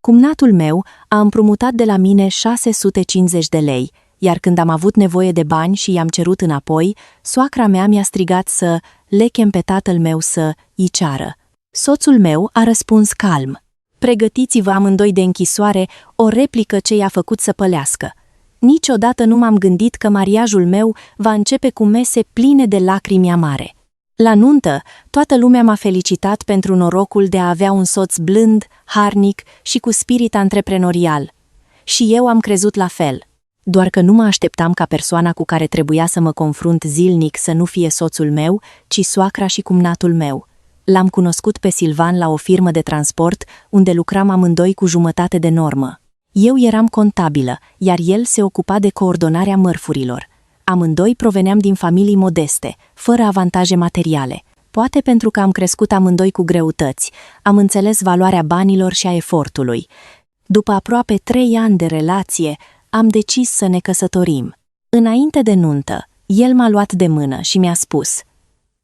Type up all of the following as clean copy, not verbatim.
Cumnatul meu a împrumutat de la mine 650 de lei, iar când am avut nevoie de bani și i-am cerut înapoi, soacra mea mi-a strigat să le chem pe tatăl meu să-i ceară. Soțul meu a răspuns calm: pregătiți-vă amândoi de închisoare, o replică ce i-a făcut să pălească. Niciodată nu m-am gândit că mariajul meu va începe cu mese pline de lacrimi amare. La nuntă, toată lumea m-a felicitat pentru norocul de a avea un soț blând, harnic și cu spirit antreprenorial. Și eu am crezut la fel. Doar că nu mă așteptam ca persoana cu care trebuia să mă confrunt zilnic să nu fie soțul meu, ci soacra și cumnatul meu. L-am cunoscut pe Silvan la o firmă de transport, unde lucram amândoi cu jumătate de normă. Eu eram contabilă, iar el se ocupa de coordonarea mărfurilor. Amândoi proveneam din familii modeste, fără avantaje materiale. Poate pentru că am crescut amândoi cu greutăți, am înțeles valoarea banilor și a efortului. După aproape 3 ani de relație, am decis să ne căsătorim. Înainte de nuntă, el m-a luat de mână și mi-a spus: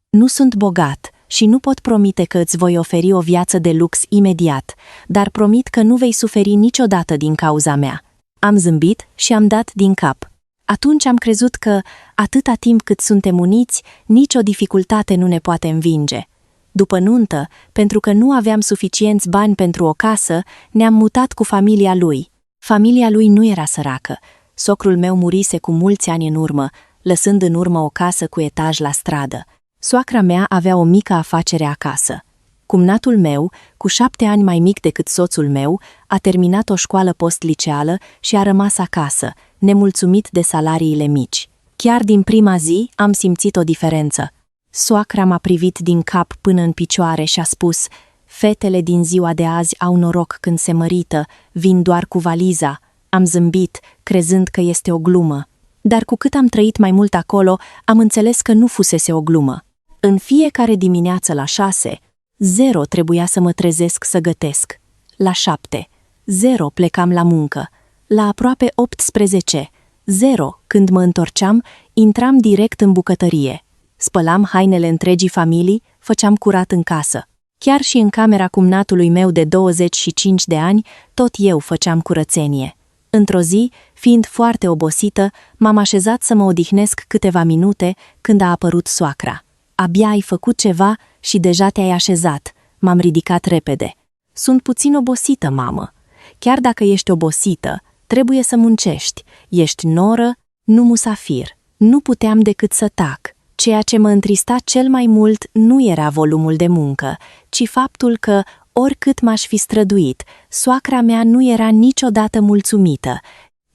nu sunt bogat și nu pot promite că îți voi oferi o viață de lux imediat, dar promit că nu vei suferi niciodată din cauza mea. Am zâmbit și am dat din cap. Atunci am crezut că, atâta timp cât suntem uniți, nicio dificultate nu ne poate învinge. După nuntă, pentru că nu aveam suficienți bani pentru o casă, ne-am mutat cu familia lui. Familia lui nu era săracă. Socrul meu murise cu mulți ani în urmă, lăsând în urmă o casă cu etaj la stradă. Soacra mea avea o mică afacere acasă. Cumnatul meu, cu 7 ani mai mic decât soțul meu, a terminat o școală post-liceală și a rămas acasă, nemulțumit de salariile mici. Chiar din prima zi am simțit o diferență. Soacra m-a privit din cap până în picioare și a spus: fetele din ziua de azi au noroc când se mărită, vin doar cu valiza. Am zâmbit, crezând că este o glumă. Dar cu cât am trăit mai mult acolo, am înțeles că nu fusese o glumă. În fiecare dimineață la 6, 0 trebuia să mă trezesc să gătesc. La 7, 0 plecam la muncă. La aproape 18, 0 când mă întorceam, intram direct în bucătărie. Spălam hainele întregii familii, făceam curat în casă. Chiar și în camera cumnatului meu de 25 de ani, tot eu făceam curățenie. Într-o zi, fiind foarte obosită, m-am așezat să mă odihnesc câteva minute când a apărut soacra. Abia ai făcut ceva și deja te-ai așezat. M-am ridicat repede. Sunt puțin obosită, mamă. Chiar dacă ești obosită, trebuie să muncești. Ești noră, nu musafir. Nu puteam decât să tac. Ceea ce mă întrista cel mai mult nu era volumul de muncă, ci faptul că, oricât m-aș fi străduit, soacra mea nu era niciodată mulțumită.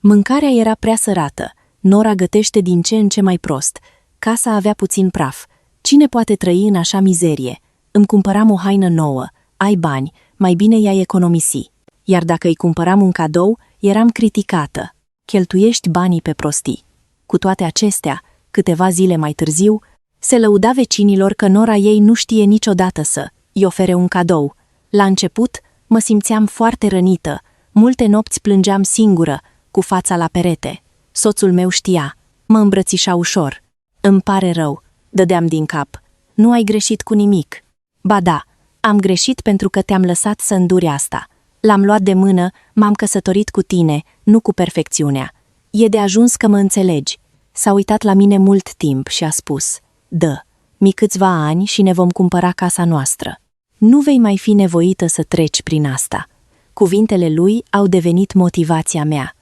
Mâncarea era prea sărată. Nora gătește din ce în ce mai prost. Casa avea puțin praf. Cine poate trăi în așa mizerie? Îmi cumpăram o haină nouă. Ai bani, mai bine i-ai economisi. Iar dacă îi cumpăram un cadou, eram criticată. Cheltuiești banii pe prostii. Cu toate acestea, câteva zile mai târziu, se lăuda vecinilor că nora ei nu știe niciodată să-i ofere un cadou. La început, mă simțeam foarte rănită. Multe nopți plângeam singură, cu fața la perete. Soțul meu știa. Mă îmbrățișa ușor. Îmi pare rău. Dădeam din cap. Nu ai greșit cu nimic. Ba da, am greșit pentru că te-am lăsat să înduri asta. L-am luat de mână, m-am căsătorit cu tine, nu cu perfecțiunea. E de ajuns că mă înțelegi. S-a uitat la mine mult timp și a spus: dă, mi câțiva ani și ne vom cumpăra casa noastră. Nu vei mai fi nevoită să treci prin asta. Cuvintele lui au devenit motivația mea.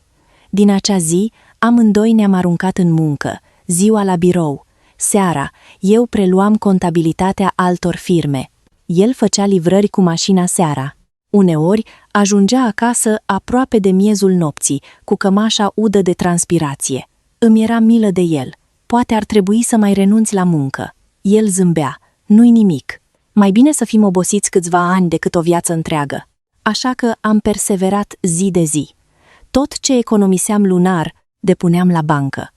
Din acea zi, amândoi ne-am aruncat în muncă, ziua la birou. Seara, eu preluam contabilitatea altor firme. El făcea livrări cu mașina seara. Uneori, ajungea acasă aproape de miezul nopții, cu cămașa udă de transpirație. Îmi era milă de el. Poate ar trebui să mai renunți la muncă. El zâmbea. Nu-i nimic. Mai bine să fim obosiți câțiva ani decât o viață întreagă. Așa că am perseverat zi de zi. Tot ce economiseam lunar, depuneam la bancă.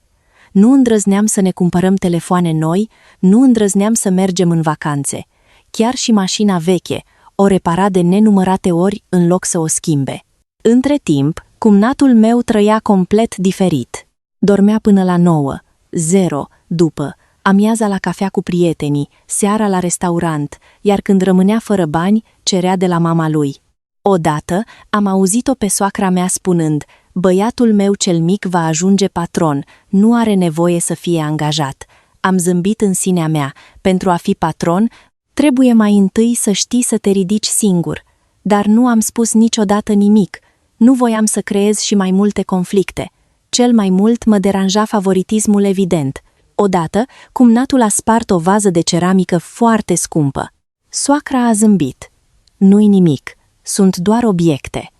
Nu îndrăzneam să ne cumpărăm telefoane noi, nu îndrăzneam să mergem în vacanțe. Chiar și mașina veche o repara de nenumărate ori în loc să o schimbe. Între timp, cumnatul meu trăia complet diferit. Dormea până la 9, 0, după, amiaza la cafea cu prietenii, seara la restaurant, iar când rămânea fără bani, cerea de la mama lui. Odată am auzit-o pe soacra mea spunând: băiatul meu cel mic va ajunge patron, nu are nevoie să fie angajat. Am zâmbit în sinea mea, pentru a fi patron, trebuie mai întâi să știi să te ridici singur. Dar nu am spus niciodată nimic, nu voiam să creez și mai multe conflicte. Cel mai mult mă deranja favoritismul evident. Odată, cumnatul a spart o vază de ceramică foarte scumpă. Soacra a zâmbit. Nu-i nimic, sunt doar obiecte.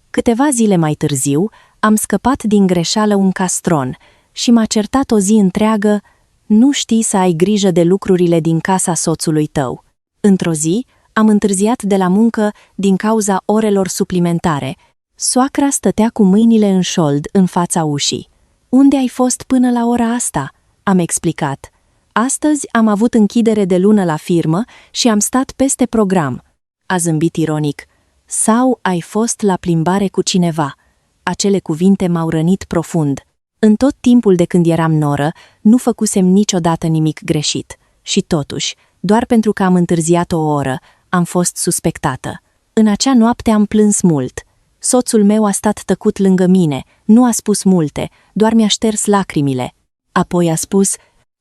Câteva zile mai târziu, am scăpat din greșeală un castron și m-a certat o zi întreagă: nu știi să ai grijă de lucrurile din casa soțului tău. Într-o zi, am întârziat de la muncă din cauza orelor suplimentare. Soacra stătea cu mâinile în șold în fața ușii. Unde ai fost până la ora asta? Am explicat. Astăzi am avut închidere de lună la firmă și am stat peste program. A zâmbit ironic. Sau ai fost la plimbare cu cineva? Acele cuvinte m-au rănit profund. În tot timpul de când eram noră, nu făcusem niciodată nimic greșit. Și totuși, doar pentru că am întârziat o oră, am fost suspectată. În acea noapte am plâns mult. Soțul meu a stat tăcut lângă mine, nu a spus multe, doar mi-a șters lacrimile. Apoi a spus: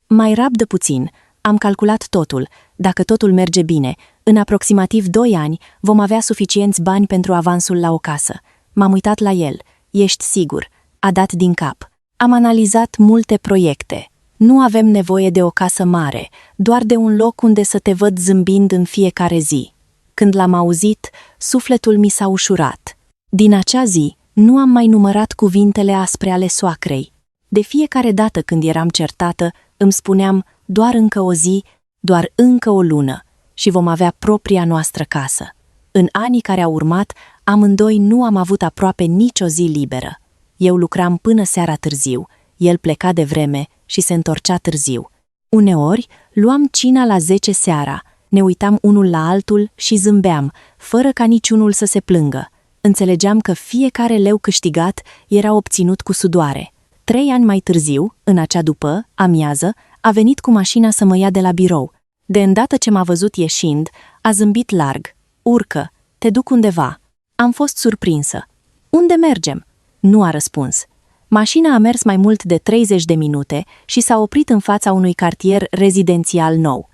mai rabdă puțin, am calculat totul, dacă totul merge bine, în aproximativ 2 ani vom avea suficienți bani pentru avansul la o casă. M-am uitat la el. Ești sigur? A dat din cap. Am analizat multe proiecte. Nu avem nevoie de o casă mare, doar de un loc unde să te văd zâmbind în fiecare zi. Când l-am auzit, sufletul mi s-a ușurat. Din acea zi, nu am mai numărat cuvintele aspre ale soacrei. De fiecare dată când eram certată, îmi spuneam: doar încă o zi, doar încă o lună și vom avea propria noastră casă. În anii care au urmat, amândoi nu am avut aproape nicio zi liberă. Eu lucram până seara târziu, el pleca de vreme și se întorcea târziu. Uneori, luam cina la 10 seara, ne uitam unul la altul și zâmbeam, fără ca niciunul să se plângă. Înțelegeam că fiecare leu câștigat era obținut cu sudoare. 3 ani mai târziu, în acea după amiază, a venit cu mașina să mă ia de la birou. De îndată ce m-a văzut ieșind, a zâmbit larg. Urcă, te duc undeva. Am fost surprinsă. Unde mergem? Nu a răspuns. Mașina a mers mai mult de 30 de minute și s-a oprit în fața unui cartier rezidențial nou.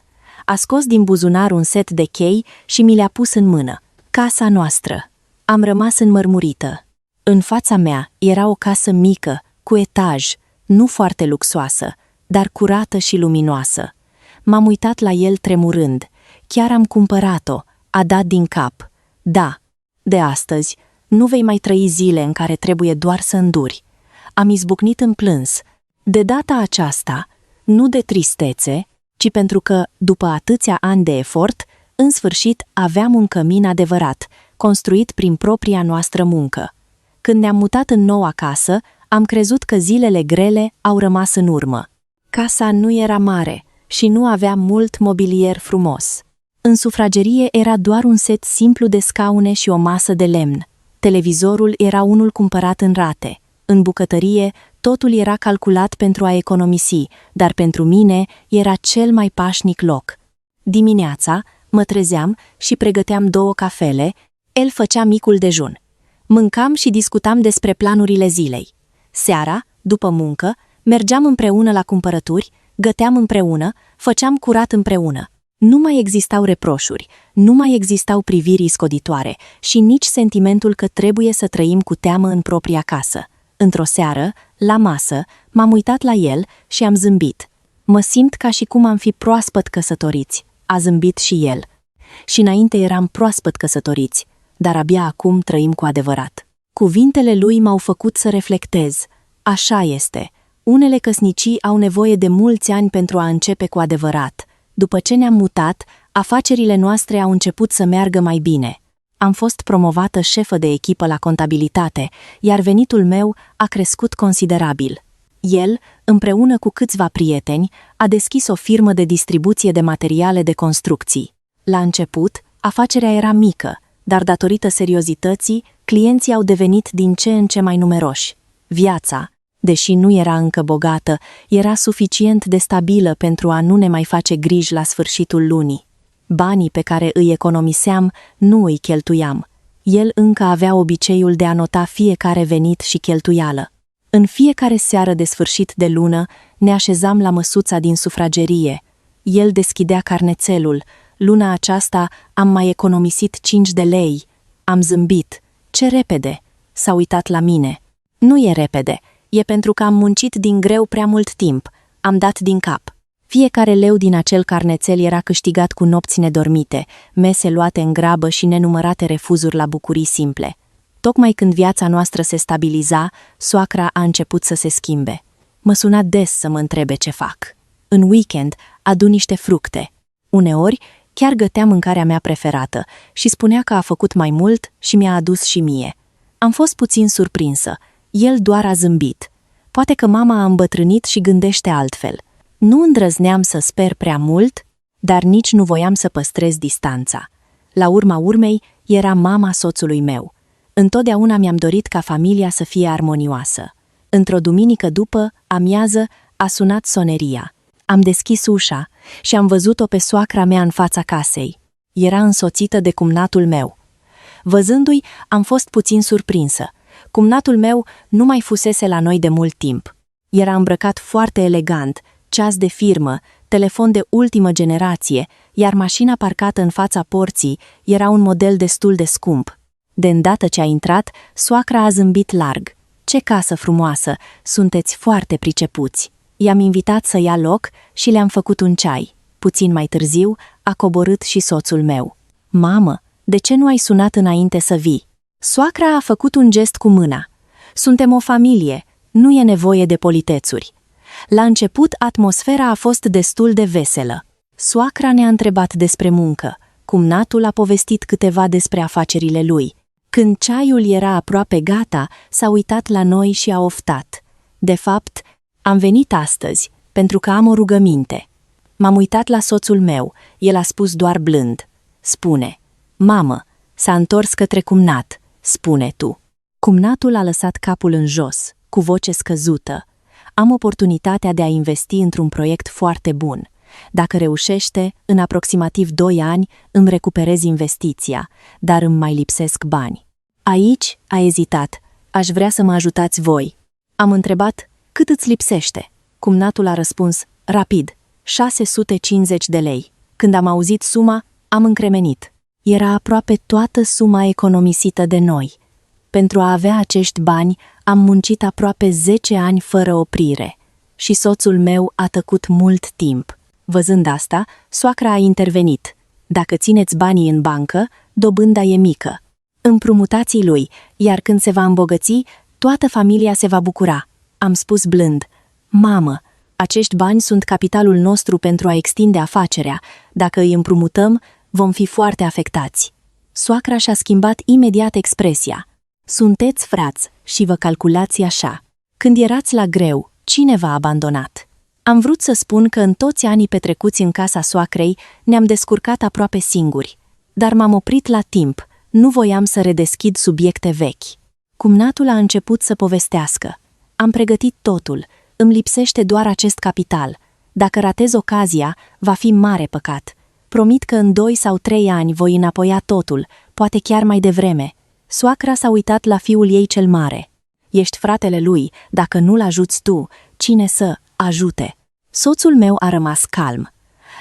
A scos din buzunar un set de chei și mi le-a pus în mână. Casa noastră. Am rămas înmărmurită. În fața mea era o casă mică, cu etaj, nu foarte luxoasă, dar curată și luminoasă. M-am uitat la el tremurând. Chiar am cumpărat-o. A dat din cap. Da, de astăzi nu vei mai trăi zile în care trebuie doar să înduri. Am izbucnit în plâns. De data aceasta, nu de tristețe, ci pentru că, după atâția ani de efort, în sfârșit aveam un cămin adevărat, construit prin propria noastră muncă. Când ne-am mutat în noua casă, am crezut că zilele grele au rămas în urmă. Casa nu era mare și nu avea mult mobilier frumos. În sufragerie era doar un set simplu de scaune și o masă de lemn. Televizorul era unul cumpărat în rate. În bucătărie, totul era calculat pentru a economisi, dar pentru mine era cel mai pașnic loc. Dimineața, mă trezeam și pregăteam 2 cafele, el făcea micul dejun. Mâncam și discutam despre planurile zilei. Seara, după muncă, mergeam împreună la cumpărături, găteam împreună, făceam curat împreună. Nu mai existau reproșuri, nu mai existau priviri scoditoare și nici sentimentul că trebuie să trăim cu teamă în propria casă. Într-o seară, la masă, m-am uitat la el și am zâmbit. Mă simt ca și cum am fi proaspăt căsătoriți. A zâmbit și el. Și înainte eram proaspăt căsătoriți, dar abia acum trăim cu adevărat. Cuvintele lui m-au făcut să reflectez. Așa este. Unele căsnicii au nevoie de mulți ani pentru a începe cu adevărat. După ce ne-am mutat, afacerile noastre au început să meargă mai bine. Am fost promovată șefă de echipă la contabilitate, iar venitul meu a crescut considerabil. El, împreună cu câțiva prieteni, a deschis o firmă de distribuție de materiale de construcții. La început, afacerea era mică, dar datorită seriozității, clienții au devenit din ce în ce mai numeroși. Viața, deși nu era încă bogată, era suficient de stabilă pentru a nu ne mai face griji la sfârșitul lunii. Banii pe care îi economiseam nu îi cheltuiam. El încă avea obiceiul de a nota fiecare venit și cheltuială. În fiecare seară de sfârșit de lună ne așezam la măsuța din sufragerie. El deschidea carnețelul. Luna aceasta am mai economisit 5 de lei. Am zâmbit. Ce repede! S-a uitat la mine. Nu e repede, e pentru că am muncit din greu prea mult timp. Am dat din cap. Fiecare leu din acel carnețel era câștigat cu nopți nedormite, mese luate în grabă și nenumărate refuzuri la bucurii simple. Tocmai când viața noastră se stabiliza, soacra a început să se schimbe. Mă suna des să mă întrebe ce fac. În weekend adun niște fructe. Uneori chiar gătea mâncarea mea preferată și spunea că a făcut mai mult și mi-a adus și mie. Am fost puțin surprinsă. El doar a zâmbit. Poate că mama a îmbătrânit și gândește altfel. Nu îndrăzneam să sper prea mult, dar nici nu voiam să păstrez distanța. La urma urmei, era mama soțului meu. Întotdeauna mi-am dorit ca familia să fie armonioasă. Într-o duminică după amiază a sunat soneria. Am deschis ușa și am văzut-o pe soacra mea în fața casei. Era însoțită de cumnatul meu. Văzându-i, am fost puțin surprinsă. Cumnatul meu nu mai fusese la noi de mult timp. Era îmbrăcat foarte elegant, ceas de firmă, telefon de ultimă generație, iar mașina parcată în fața porții era un model destul de scump. De îndată ce a intrat, soacra a zâmbit larg. Ce casă frumoasă, sunteți foarte pricepuți. I-am invitat să ia loc și le-am făcut un ceai. Puțin mai târziu a coborât și soțul meu. Mamă, de ce nu ai sunat înainte să vii? Soacra a făcut un gest cu mâna. Suntem o familie, nu e nevoie de politețuri. La început, atmosfera a fost destul de veselă. Soacra ne-a întrebat despre muncă. Cumnatul a povestit câteva despre afacerile lui. Când ceaiul era aproape gata, s-a uitat la noi și a oftat. De fapt, am venit astăzi, pentru că am o rugăminte. M-am uitat la soțul meu, el a spus doar blând. Spune, mamă, s-a întors către cumnat, spune tu. Cumnatul a lăsat capul în jos, cu voce scăzută. Am oportunitatea de a investi într-un proiect foarte bun. Dacă reușește, în aproximativ 2 ani îmi recuperez investiția, dar îmi mai lipsesc bani. Aici a ezitat. Aș vrea să mă ajutați voi. Am întrebat, cât îți lipsește? Cumnatul a răspuns, rapid, 650 de lei. Când am auzit suma, am încremenit. Era aproape toată suma economisită de noi. Pentru a avea acești bani, am muncit aproape 10 ani fără oprire. Și soțul meu a tăcut mult timp. Văzând asta, soacra a intervenit. Dacă țineți banii în bancă, dobânda e mică. Împrumutați-i lui, iar când se va îmbogăți, toată familia se va bucura. Am spus blând, mamă, acești bani sunt capitalul nostru pentru a extinde afacerea. Dacă îi împrumutăm, vom fi foarte afectați. Soacra și-a schimbat imediat expresia. Sunteți frați și vă calculați așa. Când erați la greu, cine v-a abandonat? Am vrut să spun că în toți anii petrecuți în casa soacrei ne-am descurcat aproape singuri. Dar m-am oprit la timp, nu voiam să redeschid subiecte vechi. Cumnatul a început să povestească. Am pregătit totul, îmi lipsește doar acest capital. Dacă ratez ocazia, va fi mare păcat. Promit că în 2 sau 3 ani voi înapoia totul, poate chiar mai devreme. Soacra s-a uitat la fiul ei cel mare. Ești fratele lui, dacă nu-l ajuți tu, cine să ajute? Soțul meu a rămas calm.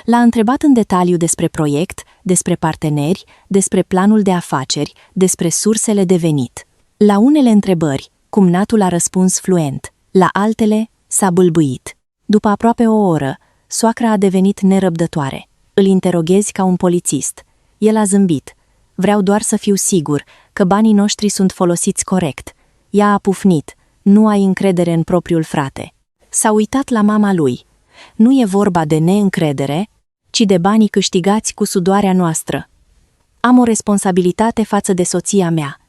L-a întrebat în detaliu despre proiect, despre parteneri, despre planul de afaceri, despre sursele de venit. La unele întrebări, cumnatul a răspuns fluent, la altele s-a bâlbâit. După aproape o oră, soacra a devenit nerăbdătoare. Îl interoghezi ca un polițist. El a zâmbit. Vreau doar să fiu sigur că banii noștri sunt folosiți corect. Ea a pufnit. Nu ai încredere în propriul frate. S-a uitat la mama lui. Nu e vorba de neîncredere, ci de banii câștigați cu sudoarea noastră. Am o responsabilitate față de soția mea.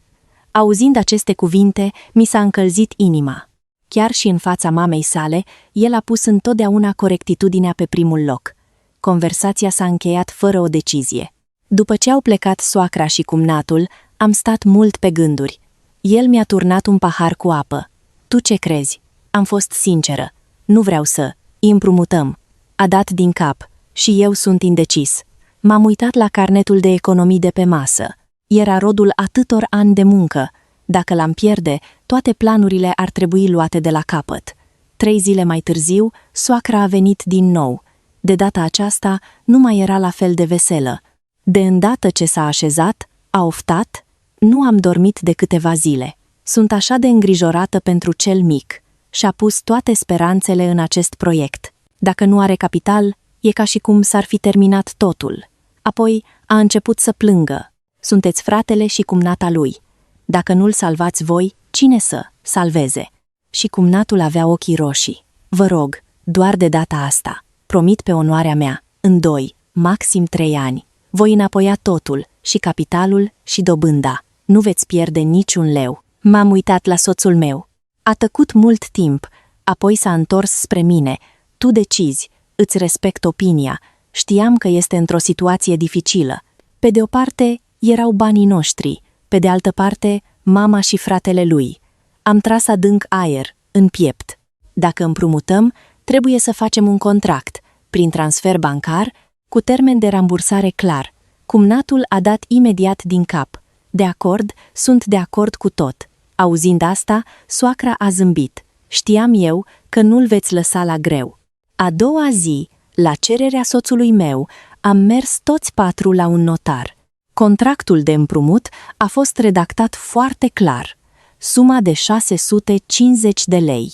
Auzind aceste cuvinte, mi s-a încălzit inima. Chiar și în fața mamei sale, el a pus întotdeauna corectitudinea pe primul loc. Conversația s-a încheiat fără o decizie. După ce au plecat soacra și cumnatul, am stat mult pe gânduri. El mi-a turnat un pahar cu apă. Tu ce crezi? Am fost sinceră. Nu vreau să îi împrumutăm. A dat din cap și eu sunt indecis. M-am uitat la carnetul de economii de pe masă. Era rodul atâtor ani de muncă. Dacă l-am pierde, toate planurile ar trebui luate de la capăt. 3 zile mai târziu, soacra a venit din nou. De data aceasta, nu mai era la fel de veselă. De îndată ce s-a așezat, a oftat: "Nu am dormit de câteva zile. Sunt așa de îngrijorată pentru cel mic." Și-a pus toate speranțele în acest proiect. Dacă nu are capital, e ca și cum s-ar fi terminat totul. Apoi a început să plângă. Sunteți fratele și cumnata lui. Dacă nu-l salvați voi, cine să salveze? Și cumnatul avea ochii roșii. "Vă rog, doar de data asta, promit pe onoarea mea, în 2, maxim 3 ani, voi înapoia totul, și capitalul și dobânda. Nu veți pierde niciun leu." M-am uitat la soțul meu. A tăcut mult timp, apoi s-a întors spre mine. "Tu decizi, îți respect opinia. Știam că este într-o situație dificilă. Pe de o parte, erau banii noștri, pe de altă parte, mama și fratele lui. Am tras adânc aer, în piept. Dacă împrumutăm, trebuie să facem un contract, prin transfer bancar, cu termen de rambursare clar." Cumnatul a dat imediat din cap. "De acord, sunt de acord cu tot." Auzind asta, soacra a zâmbit. "Știam eu că nu-l veți lăsa la greu." A doua zi, la cererea soțului meu, am mers toți 4 la un notar. Contractul de împrumut a fost redactat foarte clar. Suma de 650 de lei,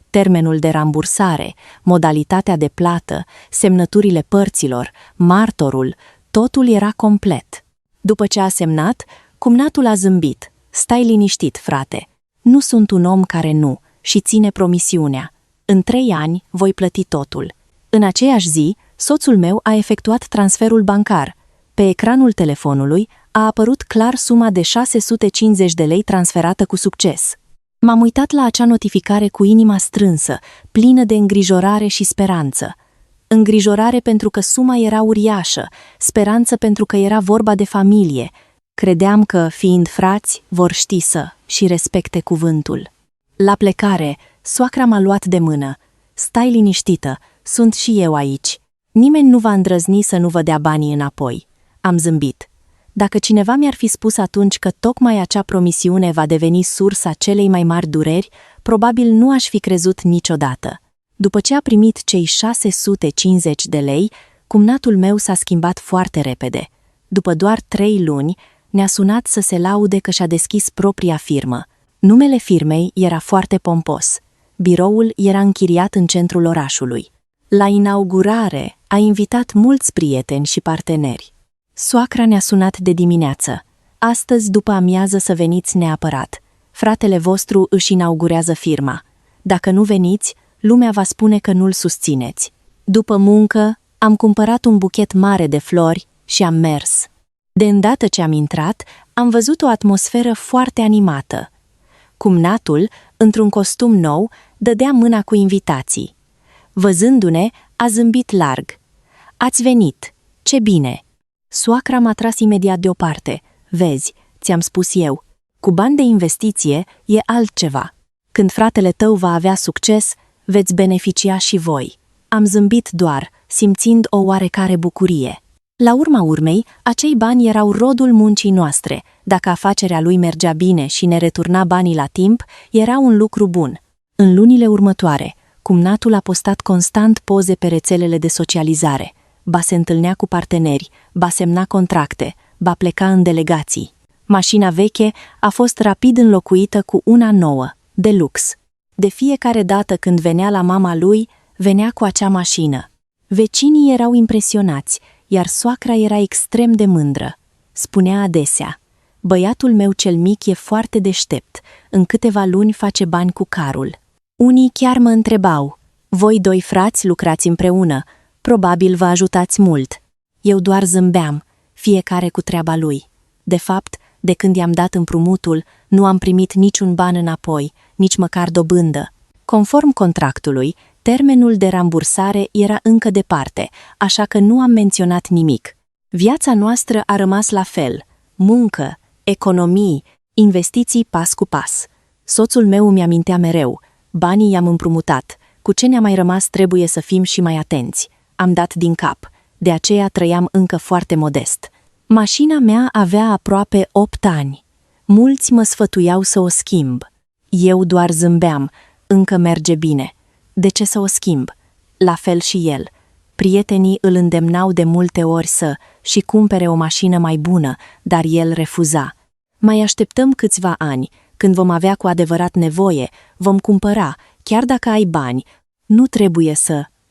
termenul de rambursare, modalitatea de plată, semnăturile părților, martorul, totul era complet. După ce a semnat, cumnatul a zâmbit. "Stai liniștit, frate. Nu sunt un om care nu și ține promisiunea. În 3 ani voi plăti totul." În aceeași zi, soțul meu a efectuat transferul bancar. Pe ecranul telefonului a apărut clar suma de 650 de lei transferată cu succes. M-am uitat la acea notificare cu inima strânsă, plină de îngrijorare și speranță. Îngrijorare pentru că suma era uriașă, speranță pentru că era vorba de familie. Credeam că, fiind frați, vor ști să și respecte cuvântul. La plecare, soacra m-a luat de mână. "Stai liniștită, sunt și eu aici. Nimeni nu va îndrăzni să nu vă dea banii înapoi." Am zâmbit. Dacă cineva mi-ar fi spus atunci că tocmai acea promisiune va deveni sursa celei mai mari dureri, probabil nu aș fi crezut niciodată. După ce a primit cei 650 de lei, cumnatul meu s-a schimbat foarte repede. După doar 3 luni, ne-a sunat să se laude că și-a deschis propria firmă. Numele firmei era foarte pompos. Biroul era închiriat în centrul orașului. La inaugurare a invitat mulți prieteni și parteneri. Soacra ne-a sunat de dimineață. "Astăzi după amiază să veniți neapărat. Fratele vostru își inaugurează firma. Dacă nu veniți, lumea va spune că nu-l susțineți." După muncă, am cumpărat un buchet mare de flori și am mers. De îndată ce am intrat, am văzut o atmosferă foarte animată. Cumnatul, într-un costum nou, dădea mâna cu invitații. Văzându-ne, a zâmbit larg. "Ați venit! Ce bine!" Soacra m-a tras imediat deoparte. "Vezi, ți-am spus eu, cu bani de investiție e altceva. Când fratele tău va avea succes, veți beneficia și voi." Am zâmbit doar, simțind o oarecare bucurie. La urma urmei, acei bani erau rodul muncii noastre. Dacă afacerea lui mergea bine și ne returna banii la timp, era un lucru bun. În lunile următoare, cumnatul a postat constant poze pe rețelele de socializare. Ba se întâlnea cu parteneri, ba semna contracte, ba pleca în delegații. Mașina veche a fost rapid înlocuită cu una nouă, de lux. De fiecare dată când venea la mama lui, venea cu acea mașină. Vecinii erau impresionați, iar soacra era extrem de mândră. Spunea adesea: "Băiatul meu cel mic e foarte deștept, în câteva luni face bani cu carul." Unii chiar mă întrebau: "Voi 2 frați lucrați împreună, probabil vă ajutați mult." Eu doar zâmbeam, fiecare cu treaba lui. De fapt, de când i-am dat împrumutul, nu am primit niciun ban înapoi, nici măcar dobândă. Conform contractului, termenul de rambursare era încă departe, așa că nu am menționat nimic. Viața noastră a rămas la fel: muncă, economii, investiții pas cu pas. Soțul meu îmi amintea mereu: "Banii i-am împrumutat, cu ce ne-a mai rămas trebuie să fim și mai atenți." Am dat din cap, de aceea trăiam încă foarte modest. Mașina mea avea aproape 8 ani. Mulți mă sfătuiau să o schimb. Eu doar zâmbeam, încă merge bine. De ce să o schimb? La fel și el. Prietenii îl îndemnau de multe ori și cumpere o mașină mai bună, dar el refuza. Mai așteptăm câțiva ani, când vom avea cu adevărat nevoie, vom cumpăra, chiar dacă ai bani. Nu trebuie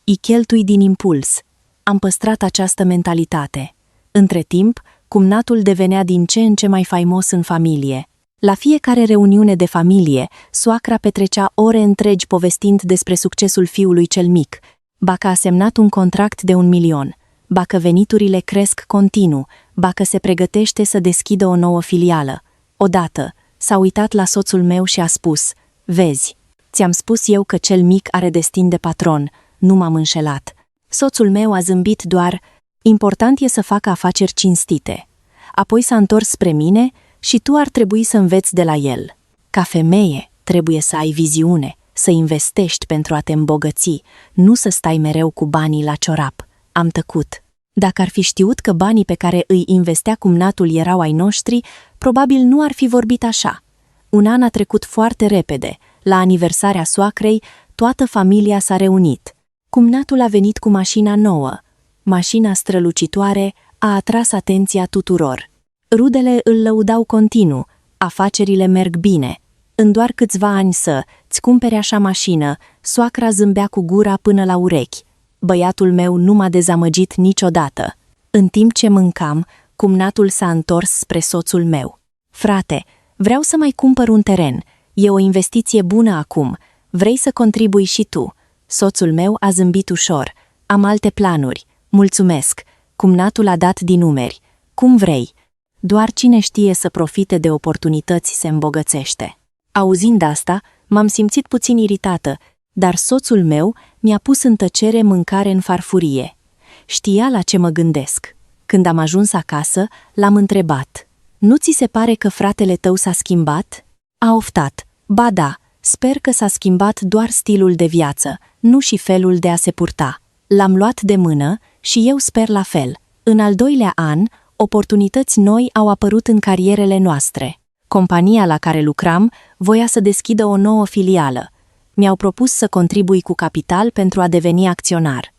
îi cheltui din impuls. Am păstrat această mentalitate. Între timp, cumnatul devenea din ce în ce mai faimos în familie. La fiecare reuniune de familie, soacra petrecea ore întregi povestind despre succesul fiului cel mic, ba că a semnat un contract de 1 milion, ba că veniturile cresc continuu, ba că se pregătește să deschidă o nouă filială. Odată, s-a uitat la soțul meu și a spus: "Vezi, ți-am spus eu că cel mic are destin de patron, nu m-am înșelat." Soțul meu a zâmbit doar: "Important e să facă afaceri cinstite." Apoi s-a întors spre mine: "Și tu ar trebui să înveți de la el. Ca femeie, trebuie să ai viziune, să investești pentru a te îmbogăți, nu să stai mereu cu banii la ciorap." Am tăcut. Dacă ar fi știut că banii pe care îi investea cumnatul erau ai noștri, probabil nu ar fi vorbit așa. Un an a trecut foarte repede. La aniversarea soacrei, toată familia s-a reunit. Cumnatul a venit cu mașina nouă. Mașina strălucitoare a atras atenția tuturor. Rudele îl lăudau continuu: "Afacerile merg bine." În doar câțiva ani să-ți cumpere așa mașină, soacra zâmbea cu gura până la urechi. Băiatul meu nu m-a dezamăgit niciodată. În timp ce mâncam, cumnatul s-a întors spre soțul meu: "Frate, vreau să mai cumpăr un teren. E o investiție bună acum. Vrei să contribui și tu?" Soțul meu a zâmbit ușor: "Am alte planuri. Mulțumesc." Cumnatul a dat din numeri: "Cum vrei." Doar cine știe să profite de oportunități se îmbogățește. Auzind asta, m-am simțit puțin iritată, dar soțul meu mi-a pus în tăcere mâncare în farfurie. Știa la ce mă gândesc. Când am ajuns acasă, l-am întrebat: "Nu ți se pare că fratele tău s-a schimbat?" A oftat: "Ba da, sper că s-a schimbat doar stilul de viață, nu și felul de a se purta." L-am luat de mână și eu sper la fel. În al 2-lea an, oportunități noi au apărut în carierele noastre. Compania la care lucram voia să deschidă o nouă filială. Mi-au propus să contribui cu capital pentru a deveni acționar.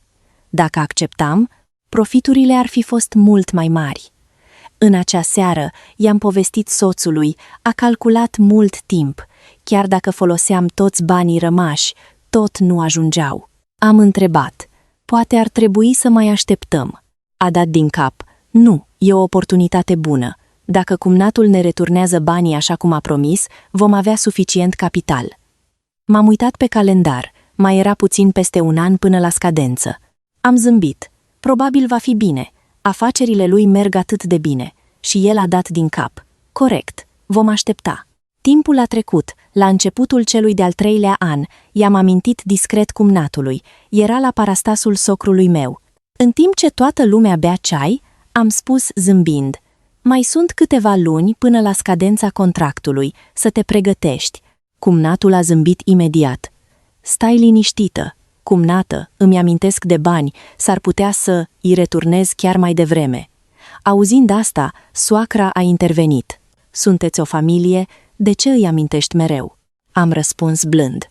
Dacă acceptam, profiturile ar fi fost mult mai mari. În acea seară i-am povestit soțului, a calculat mult timp. Chiar dacă foloseam toți banii rămași, tot nu ajungeau. Am întrebat: "Poate ar trebui să mai așteptăm." A dat din cap: "Nu, e o oportunitate bună. Dacă cumnatul ne returnează banii așa cum a promis, vom avea suficient capital." M-am uitat pe calendar. Mai era puțin peste un an până la scadență. Am zâmbit. Probabil va fi bine. Afacerile lui merg atât de bine. Și el a dat din cap: "Corect, vom aștepta." Timpul a trecut. La începutul celui de-al 3-lea an, i-am amintit discret cumnatului. Era la parastasul socrului meu. În timp ce toată lumea bea ceai, am spus zâmbind: "Mai sunt câteva luni până la scadența contractului, să te pregătești." Cumnatul a zâmbit imediat: "Stai liniștită, cumnată, îmi amintesc de bani, s-ar putea să-i returnez chiar mai devreme." Auzind asta, soacra a intervenit: "Sunteți o familie, de ce îi amintești mereu?" Am răspuns blând: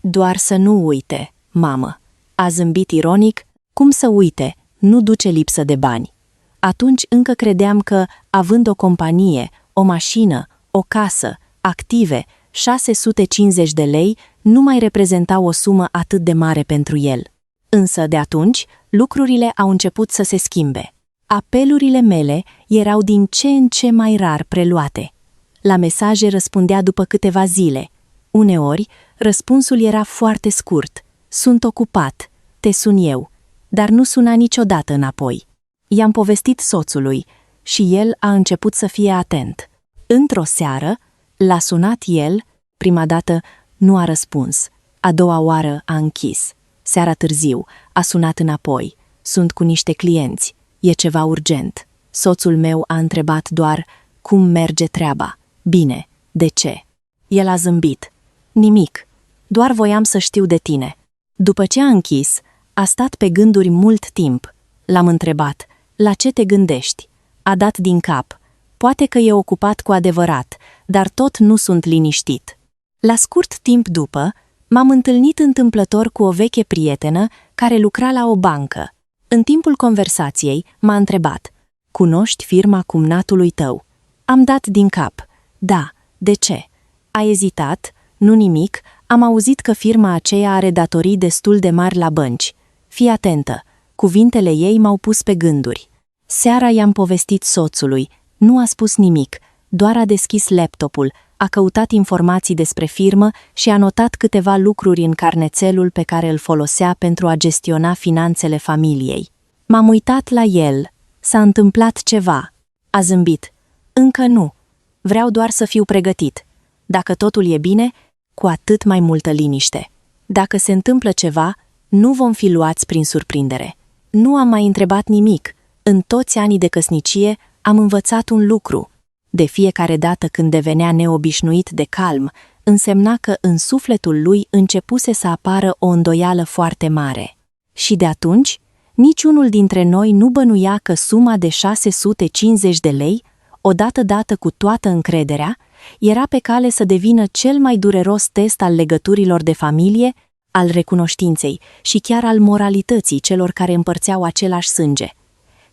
"Doar să nu uite, mamă." A zâmbit ironic: "Cum să uite, nu duce lipsă de bani." Atunci încă credeam că, având o companie, o mașină, o casă, active, 650 de lei nu mai reprezentau o sumă atât de mare pentru el. Însă, de atunci, lucrurile au început să se schimbe. Apelurile mele erau din ce în ce mai rar preluate. La mesaje răspundea după câteva zile. Uneori, răspunsul era foarte scurt: "Sunt ocupat, te sun eu." Dar nu suna niciodată înapoi. I-am povestit soțului și el a început să fie atent. Într-o seară, l-a sunat el, prima dată nu a răspuns, a doua oară a închis. Seara târziu a sunat înapoi: "Sunt cu niște clienți, e ceva urgent." Soțul meu a întrebat doar: "Cum merge treaba?" "Bine, de ce?" El a zâmbit: "Nimic, doar voiam să știu de tine." După ce a închis, a stat pe gânduri mult timp. L-am întrebat: "La ce te gândești?" A dat din cap. Poate că e ocupat cu adevărat, dar tot nu sunt liniștit. La scurt timp după, m-am întâlnit întâmplător cu o veche prietenă care lucra la o bancă. În timpul conversației m-a întrebat: "Cunoști firma cumnatului tău?" Am dat din cap: "Da, de ce?" A ezitat: "Nu nimic, am auzit că firma aceea are datorii destul de mari la bănci." Fii atentă, cuvintele ei m-au pus pe gânduri. Seara i-am povestit soțului, nu a spus nimic, doar a deschis laptopul, a căutat informații despre firmă și a notat câteva lucruri în carnețelul pe care îl folosea pentru a gestiona finanțele familiei. M-am uitat la el. S-a întâmplat ceva. A zâmbit. Încă nu. Vreau doar să fiu pregătit. Dacă totul e bine, cu atât mai multă liniște. Dacă se întâmplă ceva, nu vom fi luați prin surprindere. Nu am mai întrebat nimic. În toți anii de căsnicie am învățat un lucru. De fiecare dată când devenea neobișnuit de calm, însemna că în sufletul lui începuse să apară o îndoială foarte mare. Și de atunci, niciunul dintre noi nu bănuia că suma de 650 de lei, odată dată cu toată încrederea, era pe cale să devină cel mai dureros test al legăturilor de familie, al recunoștinței și chiar al moralității celor care împărțeau același sânge.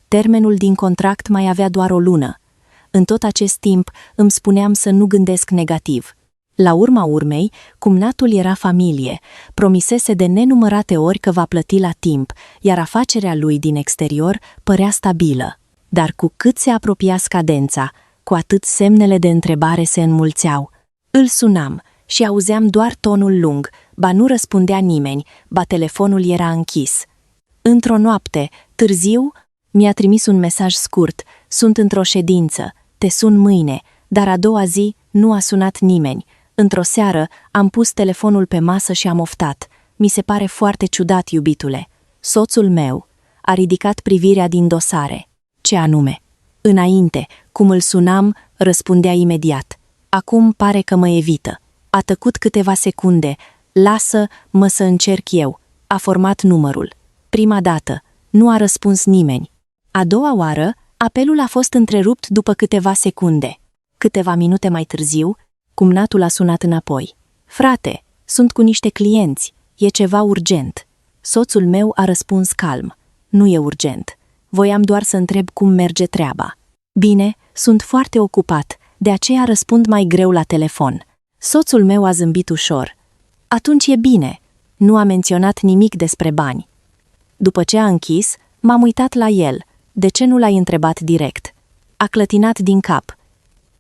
Termenul din contract mai avea doar o lună. În tot acest timp îmi spuneam să nu gândesc negativ. La urma urmei, cumnatul era familie, promisese de nenumărate ori că va plăti la timp, iar afacerea lui din exterior părea stabilă. Dar cu cât se apropia scadența, cu atât semnele de întrebare se înmulțeau. Îl sunam și auzeam doar tonul lung, ba nu răspundea nimeni, ba telefonul era închis. Într-o noapte, târziu, mi-a trimis un mesaj scurt: "Sunt într-o ședință, te sun mâine", dar a doua zi nu a sunat nimeni. Într-o seară am pus telefonul pe masă și am oftat: "Mi se pare foarte ciudat, iubitule." Soțul meu a ridicat privirea din dosare. "Ce anume?" Înainte, cum îl sunam, răspundea imediat. Acum pare că mă evită. A tăcut câteva secunde. "Lasă-mă să încerc eu." A format numărul. Prima dată. Nu a răspuns nimeni. A doua oară, apelul a fost întrerupt după câteva secunde. Câteva minute mai târziu, cumnatul a sunat înapoi. "Frate, sunt cu niște clienți. E ceva urgent." Soțul meu a răspuns calm: "Nu e urgent. Voiam doar să întreb cum merge treaba." "Bine, sunt foarte ocupat, de aceea răspund mai greu la telefon." Soțul meu a zâmbit ușor. "Atunci e bine." Nu a menționat nimic despre bani. După ce a închis, m-am uitat la el. De ce nu l-ai întrebat direct? A clătinat din cap.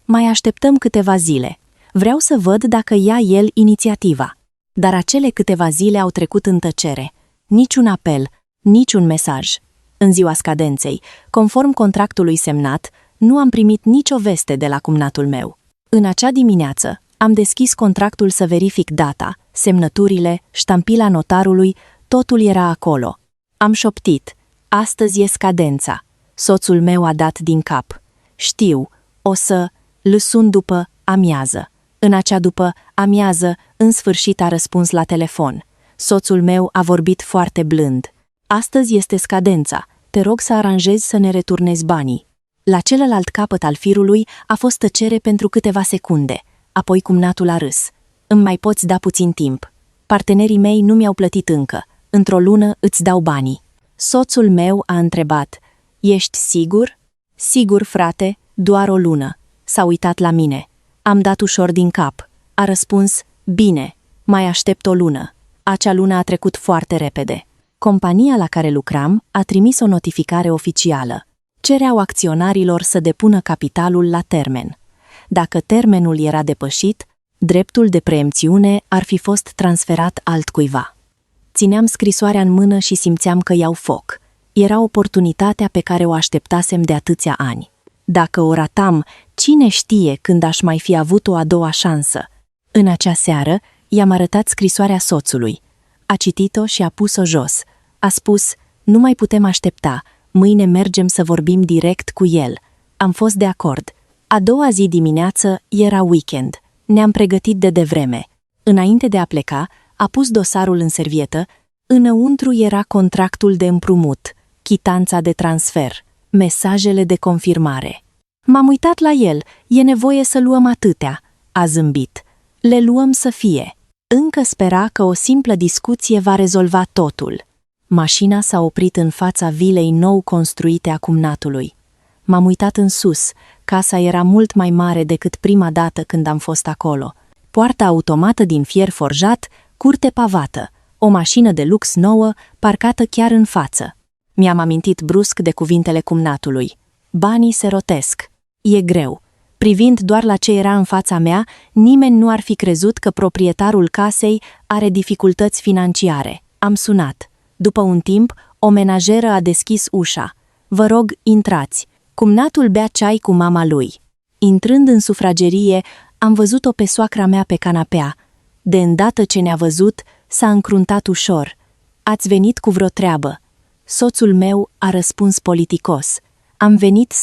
"Mai așteptăm câteva zile. Vreau să văd dacă ia el inițiativa." Dar acele câteva zile au trecut în tăcere. Niciun apel, niciun mesaj. În ziua scadenței, conform contractului semnat, nu am primit nicio veste de la cumnatul meu. În acea dimineață, am deschis contractul să verific data, semnăturile, ștampila notarului, totul era acolo. Am șoptit: "Astăzi e scadența." Soțul meu a dat din cap: "Știu, o să-l sun după amiază." În acea după amiază, în sfârșit a răspuns la telefon. Soțul meu a vorbit foarte blând: "Astăzi este scadența. Te rog să aranjezi să ne returnezi banii." La celălalt capăt al firului a fost tăcere pentru câteva secunde. Apoi cumnatul a râs: "Îmi mai poți da puțin timp. Partenerii mei nu mi-au plătit încă. Într-o lună îți dau banii." Soțul meu a întrebat: "Ești sigur?" "Sigur, frate, doar o lună." S-a uitat la mine. Am dat ușor din cap. A răspuns: "Bine, mai aștept o lună." Acea lună a trecut foarte repede. Compania la care lucram a trimis o notificare oficială. Cereau acționarilor să depună capitalul la termen. Dacă termenul era depășit, dreptul de preemțiune ar fi fost transferat altcuiva. Țineam scrisoarea în mână și simțeam că iau foc. Era oportunitatea pe care o așteptasem de atâția ani. Dacă o ratam, cine știe când aș mai fi avut o a doua șansă? În acea seară, i-am arătat scrisoarea soțului. A citit-o și a pus-o jos. A spus: "Nu mai putem aștepta, mâine mergem să vorbim direct cu el." Am fost de acord. A doua zi dimineață era weekend. Ne-am pregătit de devreme. Înainte de a pleca, a pus dosarul în servietă. Înăuntru era contractul de împrumut, chitanța de transfer. Mesajele de confirmare. M-am uitat la el, e nevoie să luăm atâtea. A zâmbit. Le luăm să fie. Încă spera că o simplă discuție va rezolva totul. Mașina s-a oprit în fața vilei nou construite a cumnatului. M-am uitat în sus. Casa era mult mai mare decât prima dată când am fost acolo. Poarta automată din fier forjat, curte pavată, o mașină de lux nouă, parcată chiar în față. Mi-am amintit brusc de cuvintele cumnatului. Banii se rotesc. E greu. Privind doar la ce era în fața mea, nimeni nu ar fi crezut că proprietarul casei are dificultăți financiare. Am sunat. După un timp, o menajeră a deschis ușa. Vă rog, intrați. Cumnatul bea ceai cu mama lui. Intrând în sufragerie, am văzut-o pe soacra mea pe canapea. De îndată ce ne-a văzut, s-a încruntat ușor. Ați venit cu vreo treabă. Soțul meu a răspuns politicos. Am venit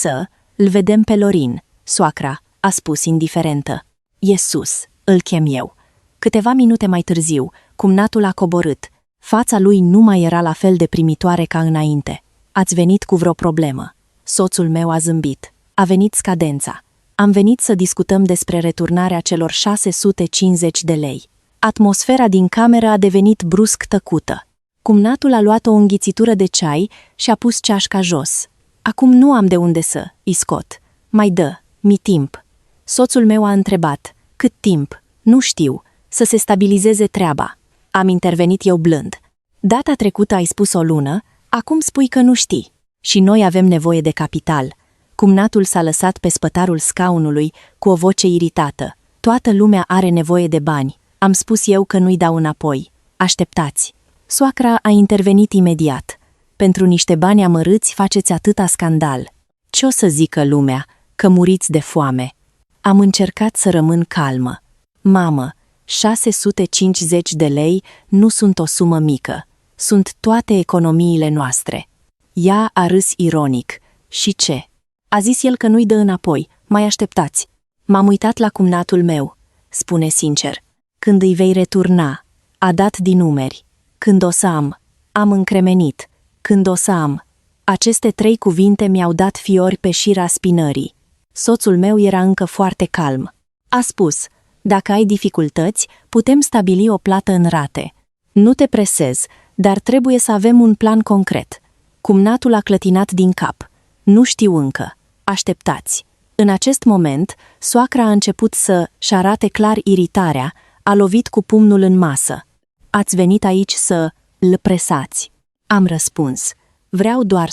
îl vedem pe Lorin. Soacra a spus indiferentă. E sus, îl chem eu. Câteva minute mai târziu, cumnatul a coborât. Fața lui nu mai era la fel de primitoare ca înainte. Ați venit cu vreo problemă. Soțul meu a zâmbit. A venit scadența. Am venit să discutăm despre returnarea celor 650 de lei. Atmosfera din cameră a devenit brusc tăcută. Cumnatul a luat o înghițitură de ceai și a pus ceașca jos. Acum nu am de unde îi scot. Mai mi timp. Soțul meu a întrebat. Cât timp? Nu știu. Să se stabilizeze treaba. Am intervenit eu blând. Data trecută ai spus o lună, acum spui că nu știi. Și noi avem nevoie de capital. Cumnatul s-a lăsat pe spătarul scaunului cu o voce iritată. Toată lumea are nevoie de bani. Am spus eu că nu-i dau înapoi. Așteptați. Soacra a intervenit imediat. Pentru niște bani amărâți faceți atâta scandal. Ce o să zică lumea? Că muriți de foame. Am încercat să rămân calmă. Mamă, 650 de lei nu sunt o sumă mică. Sunt toate economiile noastre. Ea a râs ironic. Și ce? A zis el că nu-i dă înapoi. Mai așteptați. M-am uitat la cumnatul meu. Spune sincer. Când îi vei returna? A dat din numeri. Când o să am? Am încremenit. Când o să am? Aceste 3 cuvinte mi-au dat fiori pe șira spinării. Soțul meu era încă foarte calm. A spus, dacă ai dificultăți, putem stabili o plată în rate. Nu te presez, dar trebuie să avem un plan concret. Cumnatul a clătinat din cap. Nu știu încă. Așteptați. În acest moment, soacra a început să-și arate clar iritarea, a lovit cu pumnul în masă. Ați venit aici să-l presați. Am răspuns. Vreau doar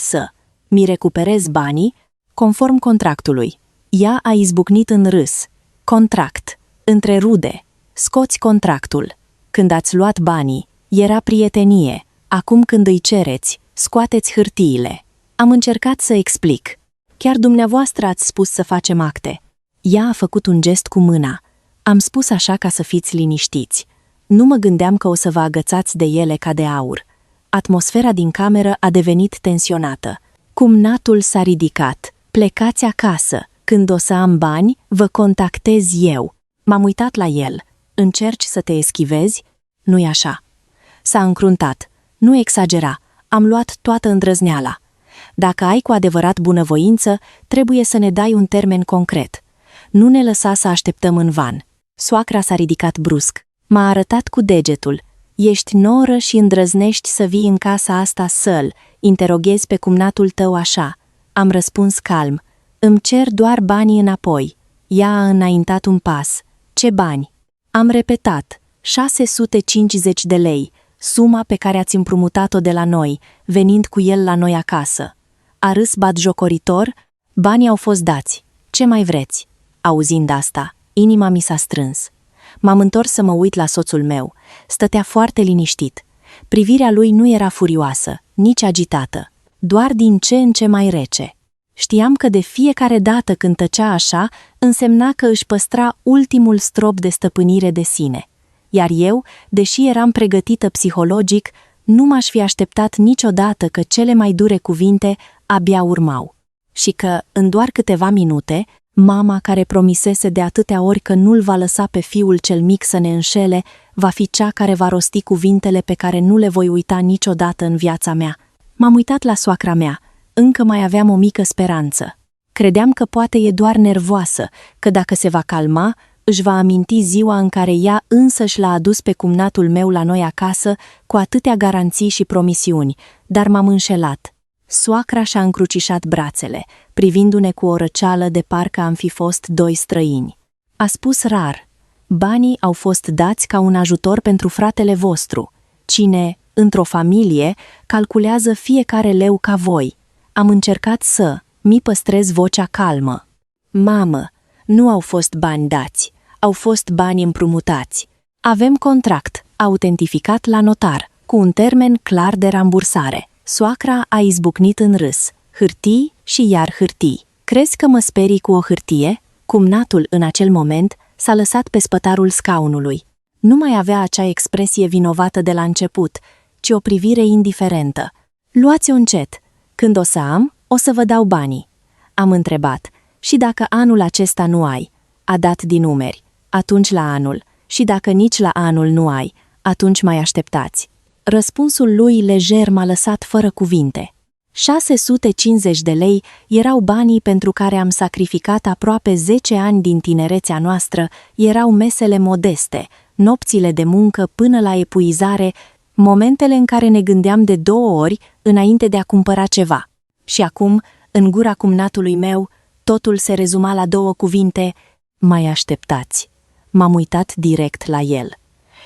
mi recuperez banii conform contractului. Ea a izbucnit în râs. Contract. Între rude. Scoți contractul. Când ați luat banii, era prietenie. Acum când îi cereți, scoateți hârtiile. Am încercat să explic. Chiar dumneavoastră ați spus să facem acte. Ea a făcut un gest cu mâna. Am spus așa ca să fiți liniștiți. Nu mă gândeam că o să vă agățați de ele ca de aur. Atmosfera din cameră a devenit tensionată. Cumnatul s-a ridicat. Plecați acasă. Când o să am bani, vă contactez eu. M-am uitat la el. Încerci să te eschivezi? Nu-i așa. S-a încruntat. Nu exagera. Am luat toată îndrăzneala. Dacă ai cu adevărat bunăvoință, trebuie să ne dai un termen concret. Nu ne lăsa să așteptăm în van. Soacra s-a ridicat brusc. M-a arătat cu degetul. Ești noră și îndrăznești să vii în casa asta să-l interoghezi pe cumnatul tău așa. Am răspuns calm. Îmi cer doar banii înapoi. Ea a înaintat un pas. Ce bani? Am repetat. 650 de lei, suma pe care ați împrumutat-o de la noi, venind cu el la noi acasă. A râs batjocoritor. Banii au fost dați. Ce mai vreți? Auzind asta, inima mi s-a strâns. M-am întors să mă uit la soțul meu. Stătea foarte liniștit. Privirea lui nu era furioasă, nici agitată, doar din ce în ce mai rece. Știam că de fiecare dată când tăcea așa, însemna că își păstra ultimul strop de stăpânire de sine. Iar eu, deși eram pregătită psihologic, nu m-aș fi așteptat niciodată că cele mai dure cuvinte abia urmau. Și că, în doar câteva minute, mama care promisese de atâtea ori că nu-l va lăsa pe fiul cel mic să ne înșele, va fi cea care va rosti cuvintele pe care nu le voi uita niciodată în viața mea. M-am uitat la soacra mea. Încă mai aveam o mică speranță. Credeam că poate e doar nervoasă, că dacă se va calma, își va aminti ziua în care ea însăși l-a adus pe cumnatul meu la noi acasă cu atâtea garanții și promisiuni, dar m-am înșelat. Soacra și-a încrucișat brațele, privindu-ne cu o răceală de parcă am fi fost doi străini. A spus rar: banii au fost dați ca un ajutor pentru fratele vostru. Cine, într-o familie, calculează fiecare leu ca voi. Am încercat să mi păstrez vocea calmă. Mamă, nu au fost bani dați, au fost bani împrumutați. Avem contract, autentificat la notar, cu un termen clar de rambursare. Soacra a izbucnit în râs. Hârtii și iar hârtii. Crezi că mă sperii cu o hârtie? Cumnatul, în acel moment, s-a lăsat pe spătarul scaunului. Nu mai avea acea expresie vinovată de la început, ci o privire indiferentă. Luați-o încet. Când o să am, o să vă dau banii. Am întrebat. Și dacă anul acesta nu ai? A dat din numeri. Atunci la anul. Și dacă nici la anul nu ai, atunci mai așteptați. Răspunsul lui lejer m-a lăsat fără cuvinte. 650 de lei erau banii pentru care am sacrificat aproape 10 ani din tinerețea noastră, erau mesele modeste, nopțile de muncă până la epuizare, momentele în care ne gândeam de 2 ori înainte de a cumpăra ceva. Și acum, în gura cumnatului meu, totul se rezuma la 2 cuvinte: mai așteptați. M-am uitat direct la el.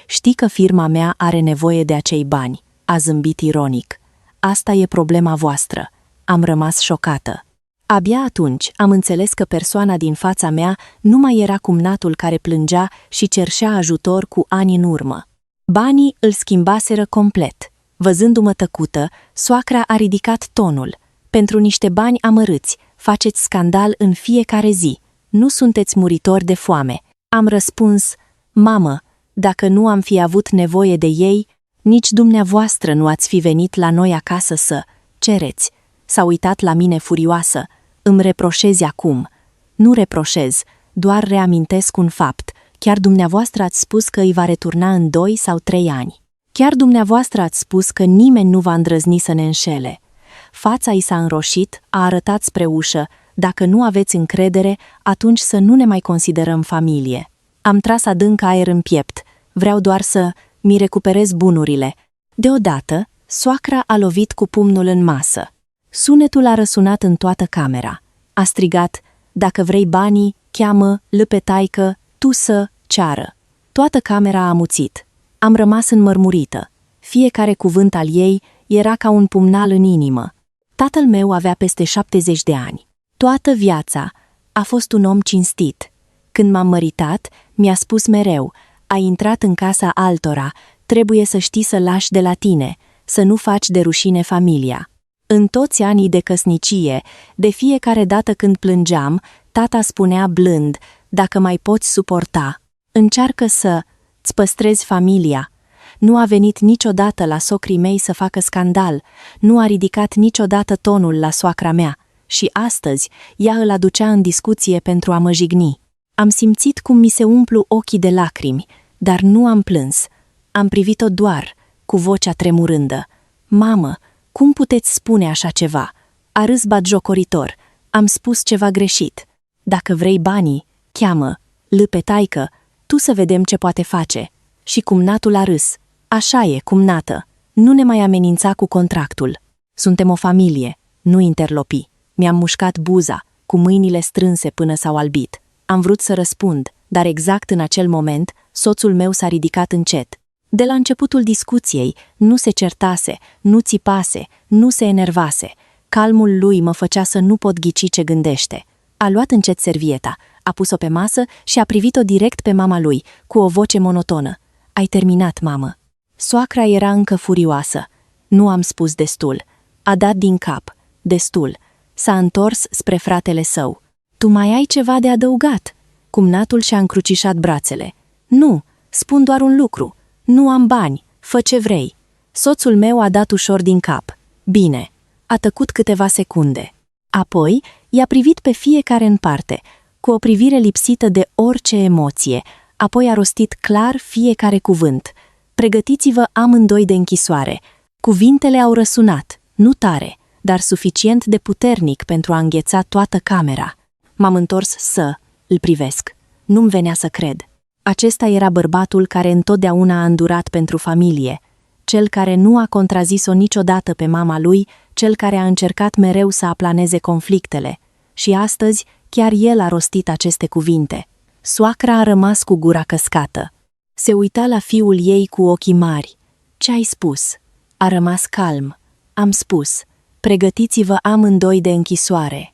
Știi că firma mea are nevoie de acei bani, a zâmbit ironic. Asta e problema voastră. Am rămas șocată. Abia atunci am înțeles că persoana din fața mea nu mai era cumnatul care plângea și cerșea ajutor cu ani în urmă. Banii îl schimbaseră complet. Văzându-mă tăcută, soacra a ridicat tonul. Pentru niște bani amărâți, faceți scandal în fiecare zi. Nu sunteți muritori de foame. Am răspuns: mamă, dacă nu am fi avut nevoie de ei, nici dumneavoastră nu ați fi venit la noi acasă să cereți. S-a uitat la mine furioasă. Îmi reproșezi acum. Nu reproșez, doar reamintesc un fapt. Chiar dumneavoastră ați spus că îi va returna în 2 sau 3 ani. Chiar dumneavoastră ați spus că nimeni nu va îndrăzni să ne înșele. Fața i s-a înroșit, a arătat spre ușă. Dacă nu aveți încredere, atunci să nu ne mai considerăm familie. Am tras adânc aer în piept. Vreau doar să mi recuperez bunurile. Deodată, soacra a lovit cu pumnul în masă. Sunetul a răsunat în toată camera. A strigat: dacă vrei banii, cheamă-l pe taică, tu să ceară. Toată camera a amuțit. Am rămas înmărmurită. Fiecare cuvânt al ei era ca un pumnal în inimă. Tatăl meu avea peste 70 de ani. Toată viața a fost un om cinstit. Când m-am măritat, mi-a spus mereu: ai intrat în casa altora, trebuie să știi să lași de la tine, să nu faci de rușine familia. În toți anii de căsnicie, de fiecare dată când plângeam, tata spunea blând: dacă mai poți suporta, încearcă să-ți păstrezi familia. Nu a venit niciodată la socrii mei să facă scandal, nu a ridicat niciodată tonul la soacra mea și astăzi ea îl aducea în discuție pentru a mă jigni. Am simțit cum mi se umplu ochii de lacrimi, dar nu am plâns. Am privit-o doar, cu vocea tremurândă. Mamă, cum puteți spune așa ceva? A râs batjocoritor. Am spus ceva greșit. Dacă vrei banii, cheamă-l pe taică, tu să vedem ce poate face. Și cumnatul a râs. Așa e, cumnată. Nu ne mai amenința cu contractul. Suntem o familie, nu interlopi. Mi-am mușcat buza, cu mâinile strânse până s-au albit. Am vrut să răspund, dar exact în acel moment, soțul meu s-a ridicat încet. De la începutul discuției, nu se certase, nu țipase, nu se enervase. Calmul lui mă făcea să nu pot ghici ce gândește. A luat încet servieta, a pus-o pe masă și a privit-o direct pe mama lui, cu o voce monotonă. Ai terminat, mamă. Soacra era încă furioasă. Nu am spus destul. A dat din cap. Destul. S-a întors spre fratele său. Tu mai ai ceva de adăugat? Cumnatul și-a încrucișat brațele. Nu, spun doar un lucru. Nu am bani, fă ce vrei. Soțul meu a dat ușor din cap. Bine. A tăcut câteva secunde. Apoi i-a privit pe fiecare în parte, cu o privire lipsită de orice emoție. Apoi a rostit clar fiecare cuvânt. Pregătiți-vă amândoi de închisoare. Cuvintele au răsunat, nu tare. dar suficient de puternic pentru a îngheța toată camera. M-am întors îl privesc. Nu-mi venea să cred. Acesta era bărbatul care întotdeauna a îndurat pentru familie, cel care nu a contrazis-o niciodată pe mama lui, cel care a încercat mereu să aplaneze conflictele. Și astăzi chiar el a rostit aceste cuvinte. Soacra a rămas cu gura căscată. Se uita la fiul ei cu ochii mari. Ce ai spus? A rămas calm. Am spus, pregătiți-vă amândoi de închisoare.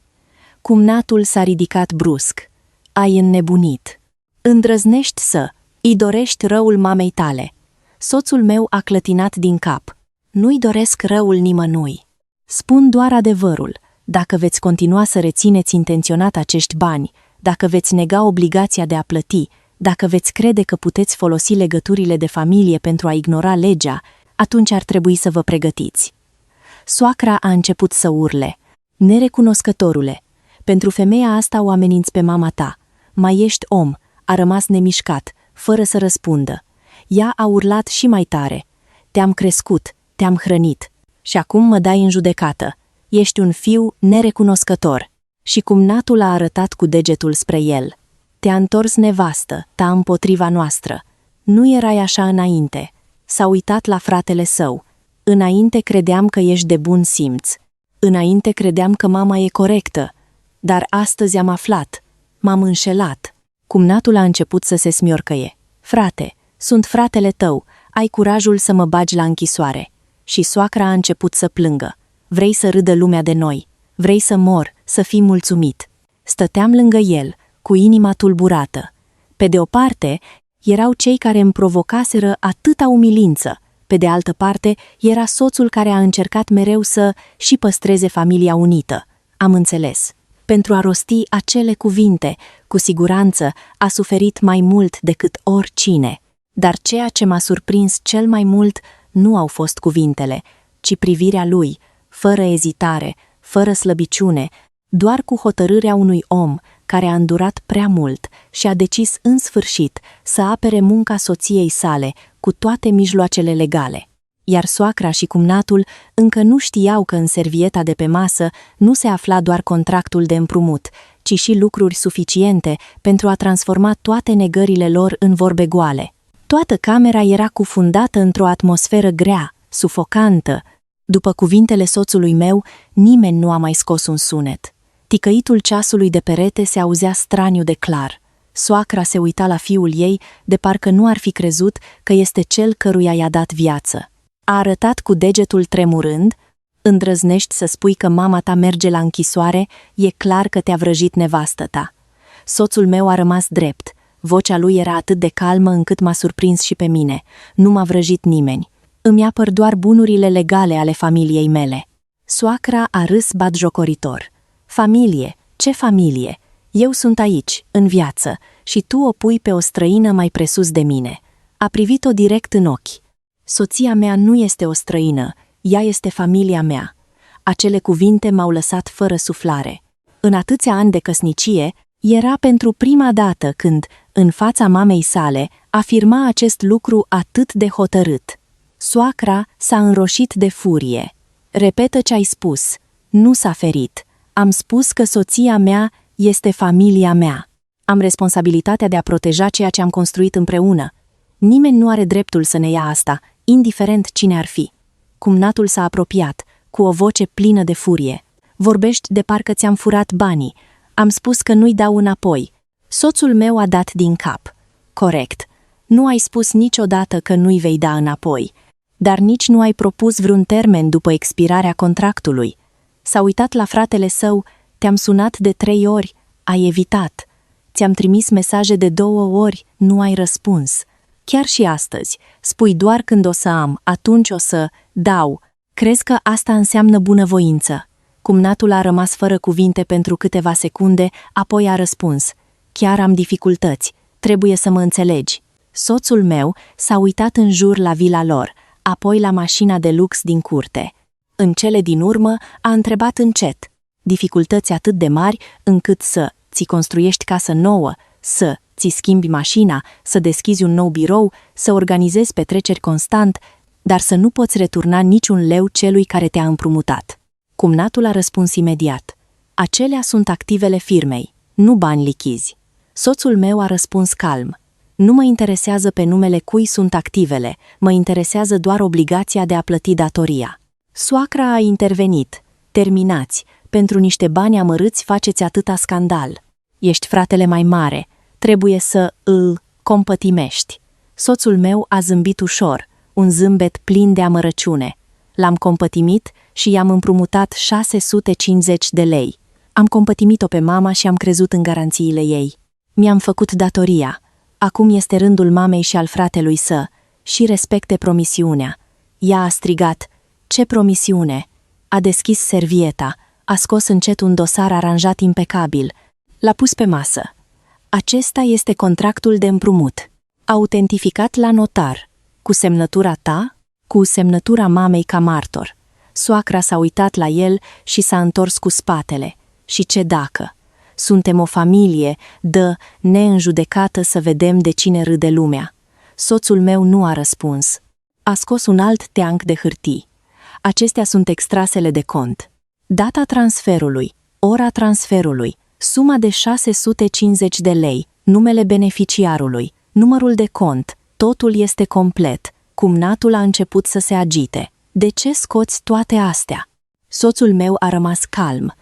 Cumnatul s-a ridicat brusc. Ai înnebunit. Îndrăznești îi dorești răul mamei tale. Soțul meu a clătinat din cap. Nu-i doresc răul nimănui. Spun doar adevărul. Dacă veți continua să rețineți intenționat acești bani, dacă veți nega obligația de a plăti, dacă veți crede că puteți folosi legăturile de familie pentru a ignora legea, atunci ar trebui să vă pregătiți. Soacra a început să urle. Nerecunoscătorule, pentru femeia asta o ameninți pe mama ta. Mai ești om, a rămas nemișcat, fără să răspundă. Ea a urlat și mai tare. Te-am crescut, te-am hrănit și acum mă dai în judecată. Ești un fiu nerecunoscător. Și cumnatul a arătat cu degetul spre el. Te-a întors nevastă, ta împotriva noastră. Nu erai așa înainte. S-a uitat la fratele său. Înainte credeam că ești de bun simț. Înainte credeam că mama e corectă. Dar astăzi am aflat. M-am înșelat. Cumnatul a început să se smiorcăie. Frate, sunt fratele tău. Ai curajul să mă bagi la închisoare. Și soacra a început să plângă. Vrei să râdă lumea de noi. Vrei să mor, să fii mulțumit. Stăteam lângă el, cu inima tulburată. Pe de o parte, erau cei care îmi provocaseră atâta umilință. Pe de altă parte, era soțul care a încercat mereu să și păstreze familia unită. Am înțeles. Pentru a rosti acele cuvinte, cu siguranță a suferit mai mult decât oricine. Dar ceea ce m-a surprins cel mai mult nu au fost cuvintele, ci privirea lui, fără ezitare, fără slăbiciune, doar cu hotărârea unui om care a îndurat prea mult și a decis în sfârșit să apere munca soției sale cu toate mijloacele legale. Iar soacra și cumnatul încă nu știau că în servieta de pe masă nu se afla doar contractul de împrumut, ci și lucruri suficiente pentru a transforma toate negările lor în vorbe goale. Toată camera era cufundată într-o atmosferă grea, sufocantă. După cuvintele soțului meu, nimeni nu a mai scos un sunet. Ticăitul ceasului de perete se auzea straniu de clar. Soacra se uita la fiul ei, de parcă nu ar fi crezut că este cel căruia i-a dat viață. A arătat cu degetul tremurând. Îndrăznești să spui că mama ta merge la închisoare, e clar că te-a vrăjit nevastă ta. Soțul meu a rămas drept. Vocea lui era atât de calmă încât m-a surprins și pe mine. Nu m-a vrăjit nimeni. Îmi apăr doar bunurile legale ale familiei mele. Soacra a râs batjocoritor. Familie? Ce familie? Eu sunt aici, în viață, și tu o pui pe o străină mai presus de mine. A privit-o direct în ochi. Soția mea nu este o străină, ea este familia mea. Acele cuvinte m-au lăsat fără suflare. În atâția ani de căsnicie, era pentru prima dată când, în fața mamei sale, afirma acest lucru atât de hotărât. Soacra s-a înroșit de furie. Repetă ce ai spus. Nu s-a ferit. Am spus că soția mea este familia mea. Am responsabilitatea de a proteja ceea ce am construit împreună. Nimeni nu are dreptul să ne ia asta, indiferent cine ar fi. Cumnatul s-a apropiat, cu o voce plină de furie. Vorbești de parcă ți-am furat banii. Am spus că nu-i dau înapoi. Soțul meu a dat din cap. Corect. Nu ai spus niciodată că nu-i vei da înapoi. Dar nici nu ai propus vreun termen după expirarea contractului. S-a uitat la fratele său, te-am sunat de 3 ori, ai evitat. Ți-am trimis mesaje de 2 ori, nu ai răspuns. Chiar și astăzi, spui doar când o să am, atunci o să dau. Crezi că asta înseamnă bunăvoință? Cumnatul a rămas fără cuvinte pentru câteva secunde, apoi a răspuns. Chiar am dificultăți, trebuie să mă înțelegi. Soțul meu s-a uitat în jur la vila lor, apoi la mașina de lux din curte. În cele din urmă a întrebat încet. Dificultăți atât de mari încât să ți construiești casă nouă, să ți schimbi mașina, să deschizi un nou birou, să organizezi petreceri constant, dar să nu poți returna niciun leu celui care te-a împrumutat. Cumnatul a răspuns imediat. Acelea sunt activele firmei, nu bani lichizi. Soțul meu a răspuns calm. Nu mă interesează pe numele cui sunt activele, mă interesează doar obligația de a plăti datoria. Soacra a intervenit. Terminați, pentru niște bani amărâți faceți atâta scandal. Ești fratele mai mare, trebuie să îl compătimești. Soțul meu a zâmbit ușor, un zâmbet plin de amărăciune. L-am compătimit și i-am împrumutat 650 de lei. Am compătimit-o pe mama și am crezut în garanțiile ei. Mi-am făcut datoria. Acum este rândul mamei și al fratelui să și respecte promisiunea. Ea a strigat, ce promisiune? A deschis servieta, a scos încet un dosar aranjat impecabil. L-a pus pe masă. Acesta este contractul de împrumut. Autentificat la notar. Cu semnătura ta? Cu semnătura mamei ca martor. Soacra s-a uitat la el și s-a întors cu spatele. Și ce dacă? Suntem o familie, dă neînjudecată să vedem de cine râde lumea. Soțul meu nu a răspuns. A scos un alt teanc de hârtii. Acestea sunt extrasele de cont. Data transferului, ora transferului, suma de 650 de lei, numele beneficiarului, numărul de cont, totul este complet. Cumnatul a început să se agite. De ce scoți toate astea? Soțul meu a rămas calm.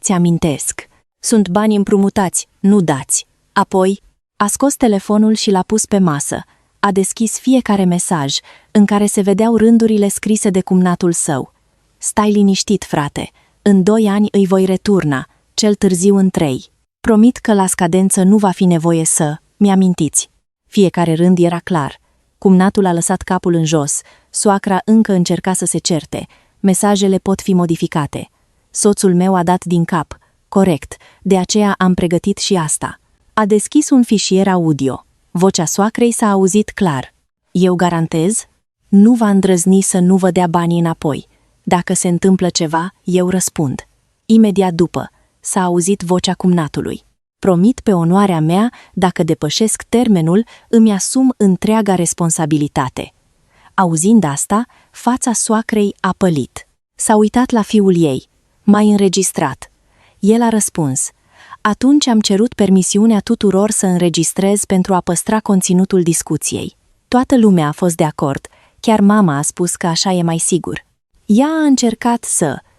Ți amintesc. Sunt bani împrumutați, nu dați. Apoi, a scos telefonul și l-a pus pe masă. A deschis fiecare mesaj, în care se vedeau rândurile scrise de cumnatul său. Stai liniștit, frate. În 2 ani îi voi returna, cel târziu în 3. Promit că la scadență nu va fi nevoie să mi-amintiți. Fiecare rând era clar. Cumnatul a lăsat capul în jos. Soacra încă încerca să se certe. Mesajele pot fi modificate. Soțul meu a dat din cap. Corect, de aceea am pregătit și asta. A deschis un fișier audio. Vocea soacrei s-a auzit clar. Eu garantez? Nu va îndrăzni să nu vă dea banii înapoi. Dacă se întâmplă ceva, eu răspund. Imediat după, s-a auzit vocea cumnatului. Promit pe onoarea mea, dacă depășesc termenul, îmi asum întreaga responsabilitate. Auzind asta, fața soacrei a pălit. S-a uitat la fiul ei. M-ai înregistrat. El a răspuns. Atunci am cerut permisiunea tuturor să înregistrez pentru a păstra conținutul discuției. Toată lumea a fost de acord, chiar mama a spus că așa e mai sigur. Ea a încercat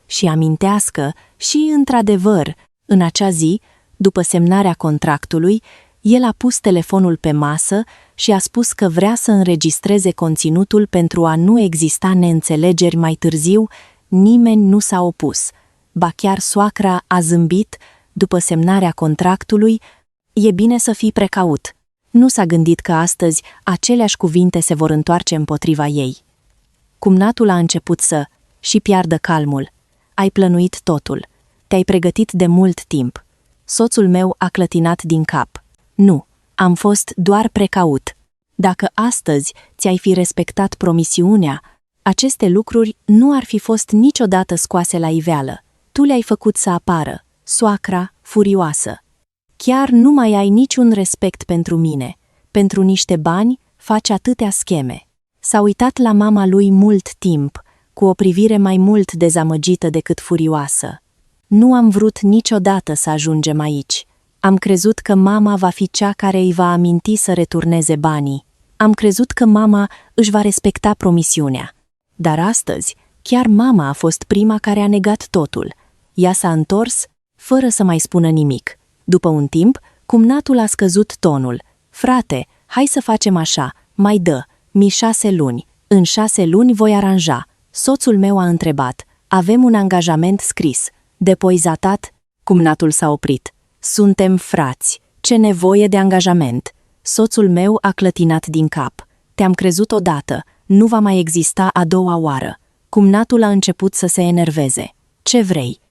și amintească și, într-adevăr, în acea zi, după semnarea contractului, el a pus telefonul pe masă și a spus că vrea să înregistreze conținutul pentru a nu exista neînțelegeri mai târziu. Nimeni nu s-a opus. Ba chiar soacra a zâmbit după semnarea contractului. E bine să fii precaut. Nu s-a gândit că astăzi aceleași cuvinte se vor întoarce împotriva ei. Cumnatul a început și piardă calmul. Ai plănuit totul. Te-ai pregătit de mult timp. Soțul meu a clătinat din cap. Nu, am fost doar precaut. Dacă astăzi ți-ai fi respectat promisiunea, aceste lucruri nu ar fi fost niciodată scoase la iveală. Tu le-ai făcut să apară, soacra furioasă. Chiar nu mai ai niciun respect pentru mine. Pentru niște bani faci atâtea scheme. S-a uitat la mama lui mult timp, cu o privire mai mult dezamăgită decât furioasă. Nu am vrut niciodată să ajungem aici. Am crezut că mama va fi cea care îi va aminti să returneze banii. Am crezut că mama își va respecta promisiunea. Dar astăzi, chiar mama a fost prima care a negat totul. Ea s-a întors, fără să mai spună nimic. După un timp, cumnatul a scăzut tonul. Frate, hai să facem așa, mai dă-mi 6 luni. În 6 luni voi aranja. Soțul meu a întrebat. Avem un angajament scris. Depoizatat? Cumnatul s-a oprit. Suntem frați. Ce nevoie de angajament? Soțul meu a clătinat din cap. Te-am crezut odată. Nu va mai exista a doua oară. Cumnatul a început să se enerveze. Ce vrei?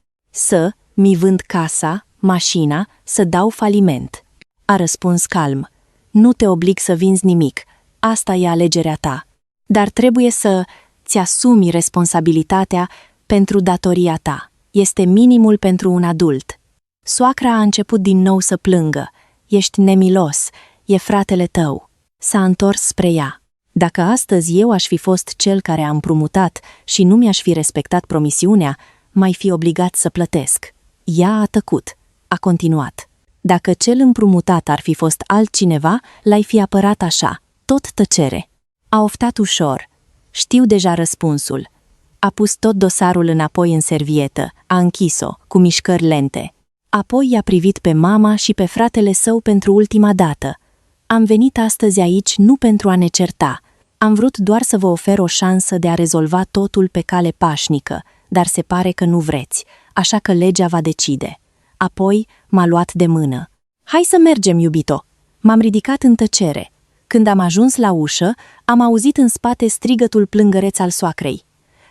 Mi vând casa, mașina, să dau faliment. A răspuns calm. Nu te oblig să vinzi nimic. Asta e alegerea ta. Dar trebuie să-ți asumi responsabilitatea pentru datoria ta. Este minimul pentru un adult. Soacra a început din nou să plângă. Ești nemilos, e fratele tău. S-a întors spre ea. Dacă astăzi eu aș fi fost cel care a împrumutat și nu mi-aș fi respectat promisiunea, m-ai fi obligat să plătesc. Ea a tăcut. A continuat. Dacă cel împrumutat ar fi fost altcineva, l-ai fi apărat așa, tot tăcere. A oftat ușor. Știu deja răspunsul. A pus tot dosarul înapoi în servietă, a închis-o, cu mișcări lente. Apoi i-a privit pe mama și pe fratele său pentru ultima dată. Am venit astăzi aici nu pentru a ne certa. Am vrut doar să vă ofer o șansă de a rezolva totul pe cale pașnică, dar se pare că nu vreți, așa că legea va decide. Apoi m-a luat de mână. Hai să mergem, iubito! M-am ridicat în tăcere. Când am ajuns la ușă, am auzit în spate strigătul plângăreț al soacrei.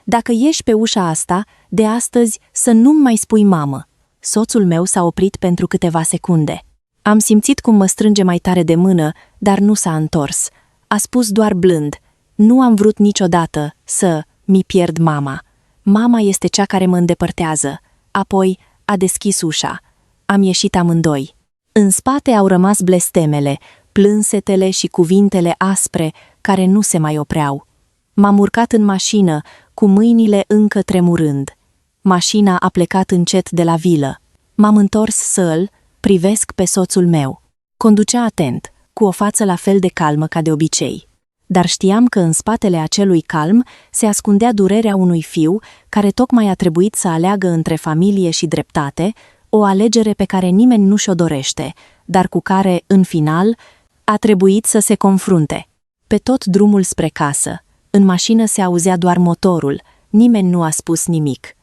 Dacă ieși pe ușa asta, de astăzi să nu-mi mai spui mamă. Soțul meu s-a oprit pentru câteva secunde. Am simțit cum mă strânge mai tare de mână, dar nu s-a întors. A spus doar blând, nu am vrut niciodată să mi pierd mama. Mama este cea care mă îndepărtează. Apoi a deschis ușa. Am ieșit amândoi. În spate au rămas blestemele, plânsetele și cuvintele aspre care nu se mai opreau. M-am urcat în mașină, cu mâinile încă tremurând. Mașina a plecat încet de la vilă. M-am întors să-l privesc pe soțul meu. Conducea atent, cu o față la fel de calmă ca de obicei. Dar știam că în spatele acelui calm se ascundea durerea unui fiu care tocmai a trebuit să aleagă între familie și dreptate, o alegere pe care nimeni nu și-o dorește, dar cu care, în final, a trebuit să se confrunte. Pe tot drumul spre casă, în mașină se auzea doar motorul, nimeni nu a spus nimic.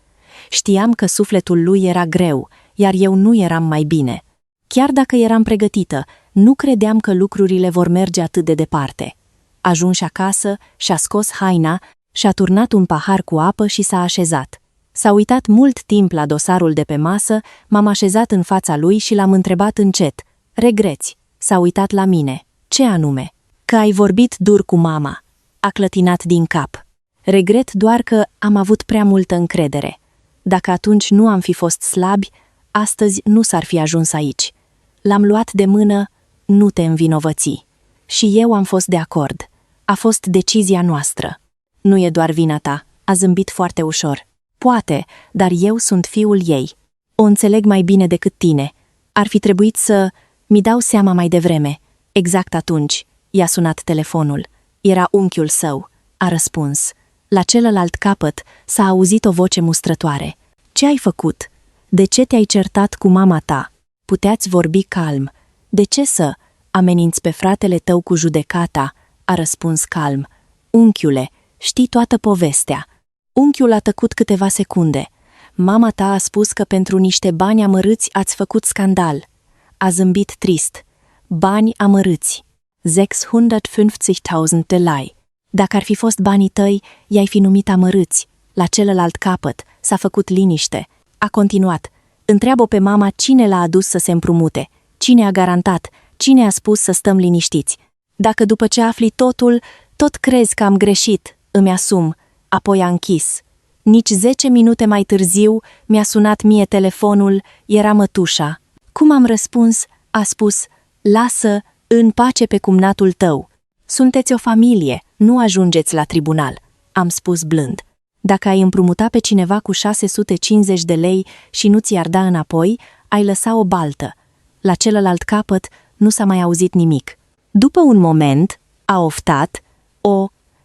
Știam că sufletul lui era greu, iar eu nu eram mai bine. Chiar dacă eram pregătită, nu credeam că lucrurile vor merge atât de departe. Ajunși acasă, și-a scos haina, și-a turnat un pahar cu apă și s-a așezat. S-a uitat mult timp la dosarul de pe masă, m-am așezat în fața lui și l-am întrebat încet. Regreți? S-a uitat la mine. Ce anume? Că ai vorbit dur cu mama. A clătinat din cap. Regret doar că am avut prea multă încredere. Dacă atunci nu am fi fost slabi, astăzi nu s-ar fi ajuns aici. L-am luat de mână, nu te învinovăți. Și eu am fost de acord. A fost decizia noastră. Nu e doar vina ta, a zâmbit foarte ușor. Poate, dar eu sunt fiul ei. O înțeleg mai bine decât tine. Ar fi trebuit să mi dau seama mai devreme. Exact atunci i-a sunat telefonul. Era unchiul său. A răspuns. La celălalt capăt s-a auzit o voce mustrătoare. Ce ai făcut? De ce te-ai certat cu mama ta? Puteați vorbi calm. De ce să ameninți pe fratele tău cu judecata? A răspuns calm. Unchiule, știi toată povestea. Unchiul a tăcut câteva secunde. Mama ta a spus că pentru niște bani amărâți ați făcut scandal. A zâmbit trist. Bani amărâți. 650.000 de lei. Dacă ar fi fost banii tăi, i-ai fi numit amărâți. La celălalt capăt s-a făcut liniște. A continuat. Întreabă pe mama cine l-a adus să se împrumute. Cine a garantat? Cine a spus să stăm liniștiți? Dacă după ce afli totul, tot crezi că am greșit, îmi asum. Apoi a închis. Nici 10 minute mai târziu mi-a sunat mie telefonul, era mătușa. Cum am răspuns? A spus, lasă în pace pe cumnatul tău. Sunteți o familie, nu ajungeți la tribunal, am spus blând. Dacă ai împrumuta pe cineva cu 650 de lei și nu ți-ar da înapoi, ai lăsa o baltă. La celălalt capăt nu s-a mai auzit nimic. După un moment, a oftat,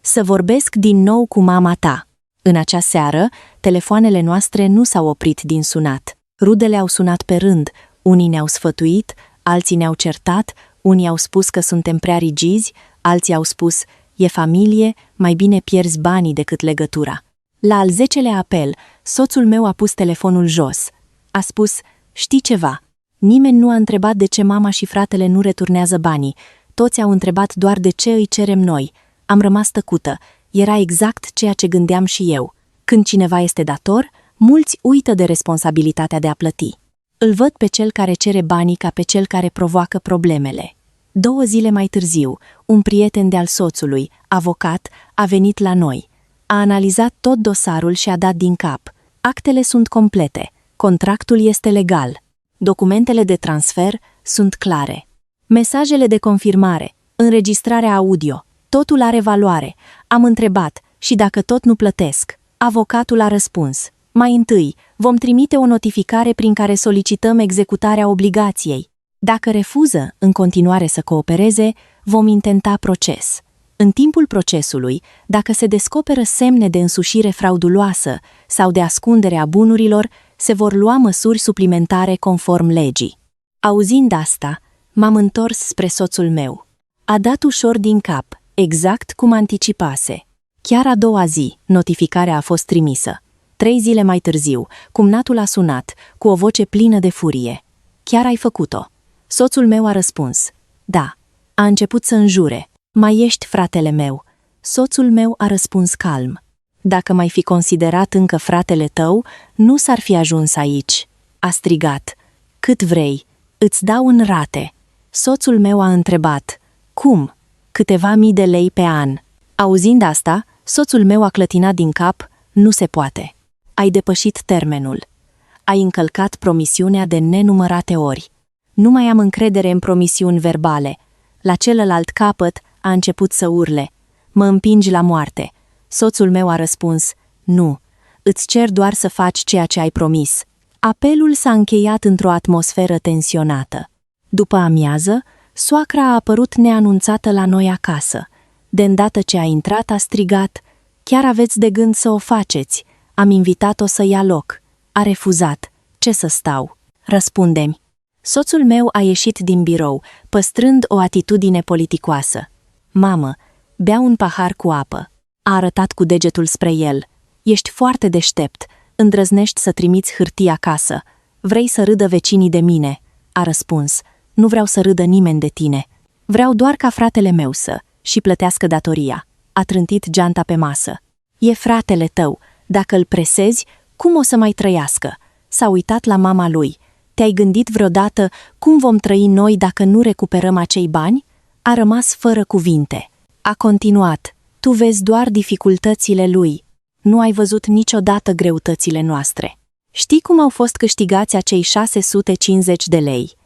să vorbesc din nou cu mama ta. În acea seară, telefoanele noastre nu s-au oprit din sunat. Rudele au sunat pe rând, unii ne-au sfătuit, alții ne-au certat, unii au spus că suntem prea rigizi, alții au spus, e familie, mai bine pierzi banii decât legătura. La al 10-lea apel, soțul meu a pus telefonul jos. A spus, știi ceva? Nimeni nu a întrebat de ce mama și fratele nu returnează banii. Toți au întrebat doar de ce îi cerem noi. Am rămas tăcută. Era exact ceea ce gândeam și eu. Când cineva este dator, mulți uită de responsabilitatea de a plăti. Îl văd pe cel care cere banii ca pe cel care provoacă problemele. 2 zile mai târziu, un prieten de-al soțului, avocat, a venit la noi. A analizat tot dosarul și a dat din cap. Actele sunt complete. Contractul este legal. Documentele de transfer sunt clare. Mesajele de confirmare, înregistrarea audio, Totul are valoare. Am întrebat, și dacă tot nu plătesc? Avocatul a răspuns, mai întâi, vom trimite o notificare prin care solicităm executarea obligației. Dacă refuză în continuare să coopereze, vom intenta proces. În timpul procesului, dacă se descoperă semne de însușire frauduloasă sau de ascundere a bunurilor, se vor lua măsuri suplimentare conform legii. Auzind asta, m-am întors spre soțul meu. A dat ușor din cap, exact cum anticipase. Chiar a doua zi, notificarea a fost trimisă. 3 zile mai târziu, cumnatul a sunat, cu o voce plină de furie. Chiar ai făcut-o? Soțul meu a răspuns, da. A început să înjure, mai ești fratele meu. Soțul meu a răspuns calm. Dacă m-ai fi considerat încă fratele tău, nu s-ar fi ajuns aici. A strigat, cât vrei, îți dau în rate. Soțul meu a întrebat, cum? Câteva mii de lei pe an. Auzind asta, soțul meu a clătinat din cap, nu se poate. Ai depășit termenul. Ai încălcat promisiunea de nenumărate ori. Nu mai am încredere în promisiuni verbale. La celălalt capăt a început să urle. Mă împingi la moarte. Soțul meu a răspuns, nu, îți cer doar să faci ceea ce ai promis. Apelul s-a încheiat într-o atmosferă tensionată. După amiază, soacra a apărut neanunțată la noi acasă. De îndată ce a intrat, a strigat, chiar aveți de gând să o faceți? Am invitat-o să ia loc. A refuzat. Ce să stau? Răspunde-mi. Soțul meu a ieșit din birou, păstrând o atitudine politicoasă. Mamă, bea un pahar cu apă. A arătat cu degetul spre el. Ești foarte deștept. Îndrăznești să trimiți hârtii acasă. Vrei să râdă vecinii de mine? A răspuns. Nu vreau să râdă nimeni de tine. Vreau doar ca fratele meu și plătească datoria. A trântit geanta pe masă. E fratele tău. Dacă îl presezi, cum o să mai trăiască? S-a uitat la mama lui. Te-ai gândit vreodată cum vom trăi noi dacă nu recuperăm acei bani? A rămas fără cuvinte. A continuat. Tu vezi doar dificultățile lui. Nu ai văzut niciodată greutățile noastre. Știi cum au fost câștigați acei 650 de lei?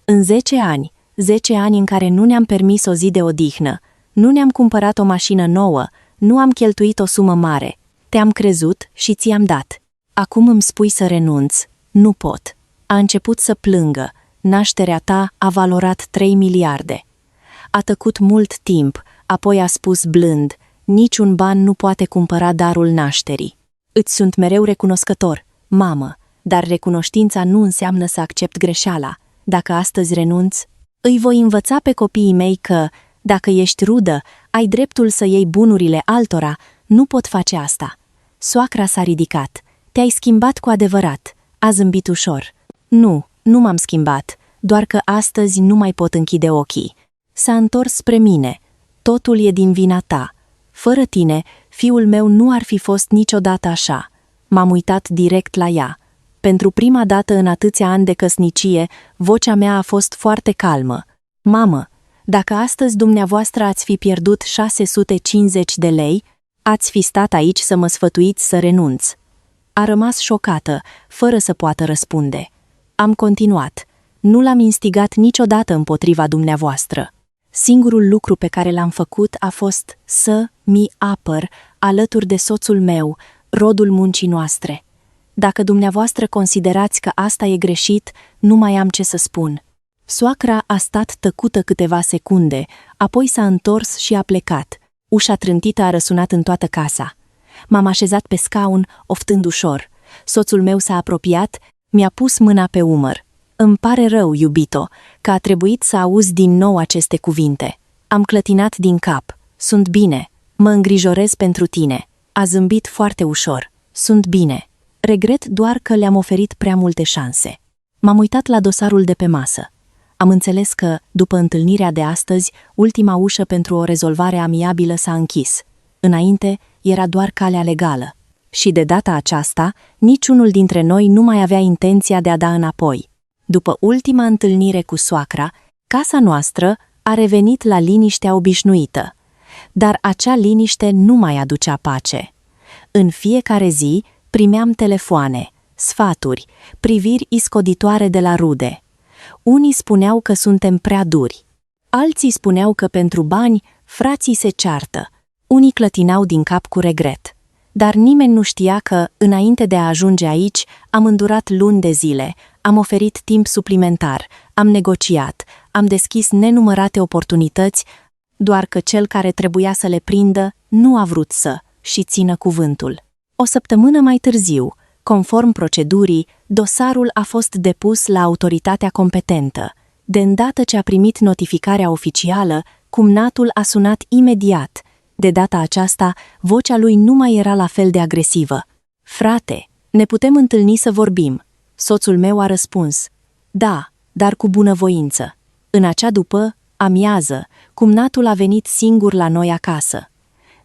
În 10 ani, 10 ani în care nu ne-am permis o zi de odihnă, nu ne-am cumpărat o mașină nouă, nu am cheltuit o sumă mare. Te-am crezut și ți-am dat. Acum îmi spui să renunț. Nu pot. A început să plângă. Nașterea ta a valorat 3 miliarde. A tăcut mult timp, apoi a spus blând, niciun ban nu poate cumpăra darul nașterii. Îți sunt mereu recunoscător, mamă, dar recunoștința nu înseamnă să accept greșeala. Dacă astăzi renunț, îi voi învăța pe copiii mei că, dacă ești rudă, ai dreptul să iei bunurile altora, nu pot face asta. Soacra s-a ridicat. Te-ai schimbat cu adevărat. A zâmbit ușor. Nu m-am schimbat, doar că astăzi nu mai pot închide ochii. S-a întors spre mine. Totul e din vina ta. Fără tine, fiul meu nu ar fi fost niciodată așa. M-am uitat direct la ea. Pentru prima dată în atâția ani de căsnicie, vocea mea a fost foarte calmă. Mamă, dacă astăzi dumneavoastră ați fi pierdut 650 de lei, ați fi stat aici să mă sfătuiți să renunț. A rămas șocată, fără să poată răspunde. Am continuat. Nu l-am instigat niciodată împotriva dumneavoastră. Singurul lucru pe care l-am făcut a fost să mi apăr alături de soțul meu, rodul muncii noastre. Dacă dumneavoastră considerați că asta e greșit, nu mai am ce să spun. Soacra a stat tăcută câteva secunde, apoi s-a întors și a plecat. Ușa trântită a răsunat în toată casa. M-am așezat pe scaun, oftând ușor. Soțul meu s-a apropiat, mi-a pus mâna pe umăr. Îmi pare rău, iubito, că a trebuit să auzi din nou aceste cuvinte. Am clătinat din cap. Sunt bine. Mă îngrijorez pentru tine. A zâmbit foarte ușor. Sunt bine. Regret doar că le-am oferit prea multe șanse. M-am uitat la dosarul de pe masă. Am înțeles că, după întâlnirea de astăzi, ultima ușă pentru o rezolvare amiabilă s-a închis. Înainte era doar calea legală. Și de data aceasta, niciunul dintre noi nu mai avea intenția de a da înapoi. După ultima întâlnire cu soacra, casa noastră a revenit la liniștea obișnuită. Dar acea liniște nu mai aducea pace. În fiecare zi primeam telefoane, sfaturi, priviri iscoditoare de la rude. Unii spuneau că suntem prea duri. Alții spuneau că pentru bani Frații se ceartă. Unii clătinau din cap cu regret. Dar nimeni nu știa că, înainte de a ajunge aici, am îndurat luni de zile, am oferit timp suplimentar, am negociat, am deschis nenumărate oportunități, doar că cel care trebuia să le prindă nu a vrut să și țină cuvântul. O săptămână mai târziu, conform procedurii, dosarul a fost depus la autoritatea competentă. De îndată ce a primit notificarea oficială, cumnatul a sunat imediat. De data aceasta, vocea lui nu mai era la fel de agresivă. "Frate, ne putem întâlni să vorbim." Soțul meu a răspuns: "Da, dar cu bunăvoință." În acea după amiază, cumnatul a venit singur la noi acasă.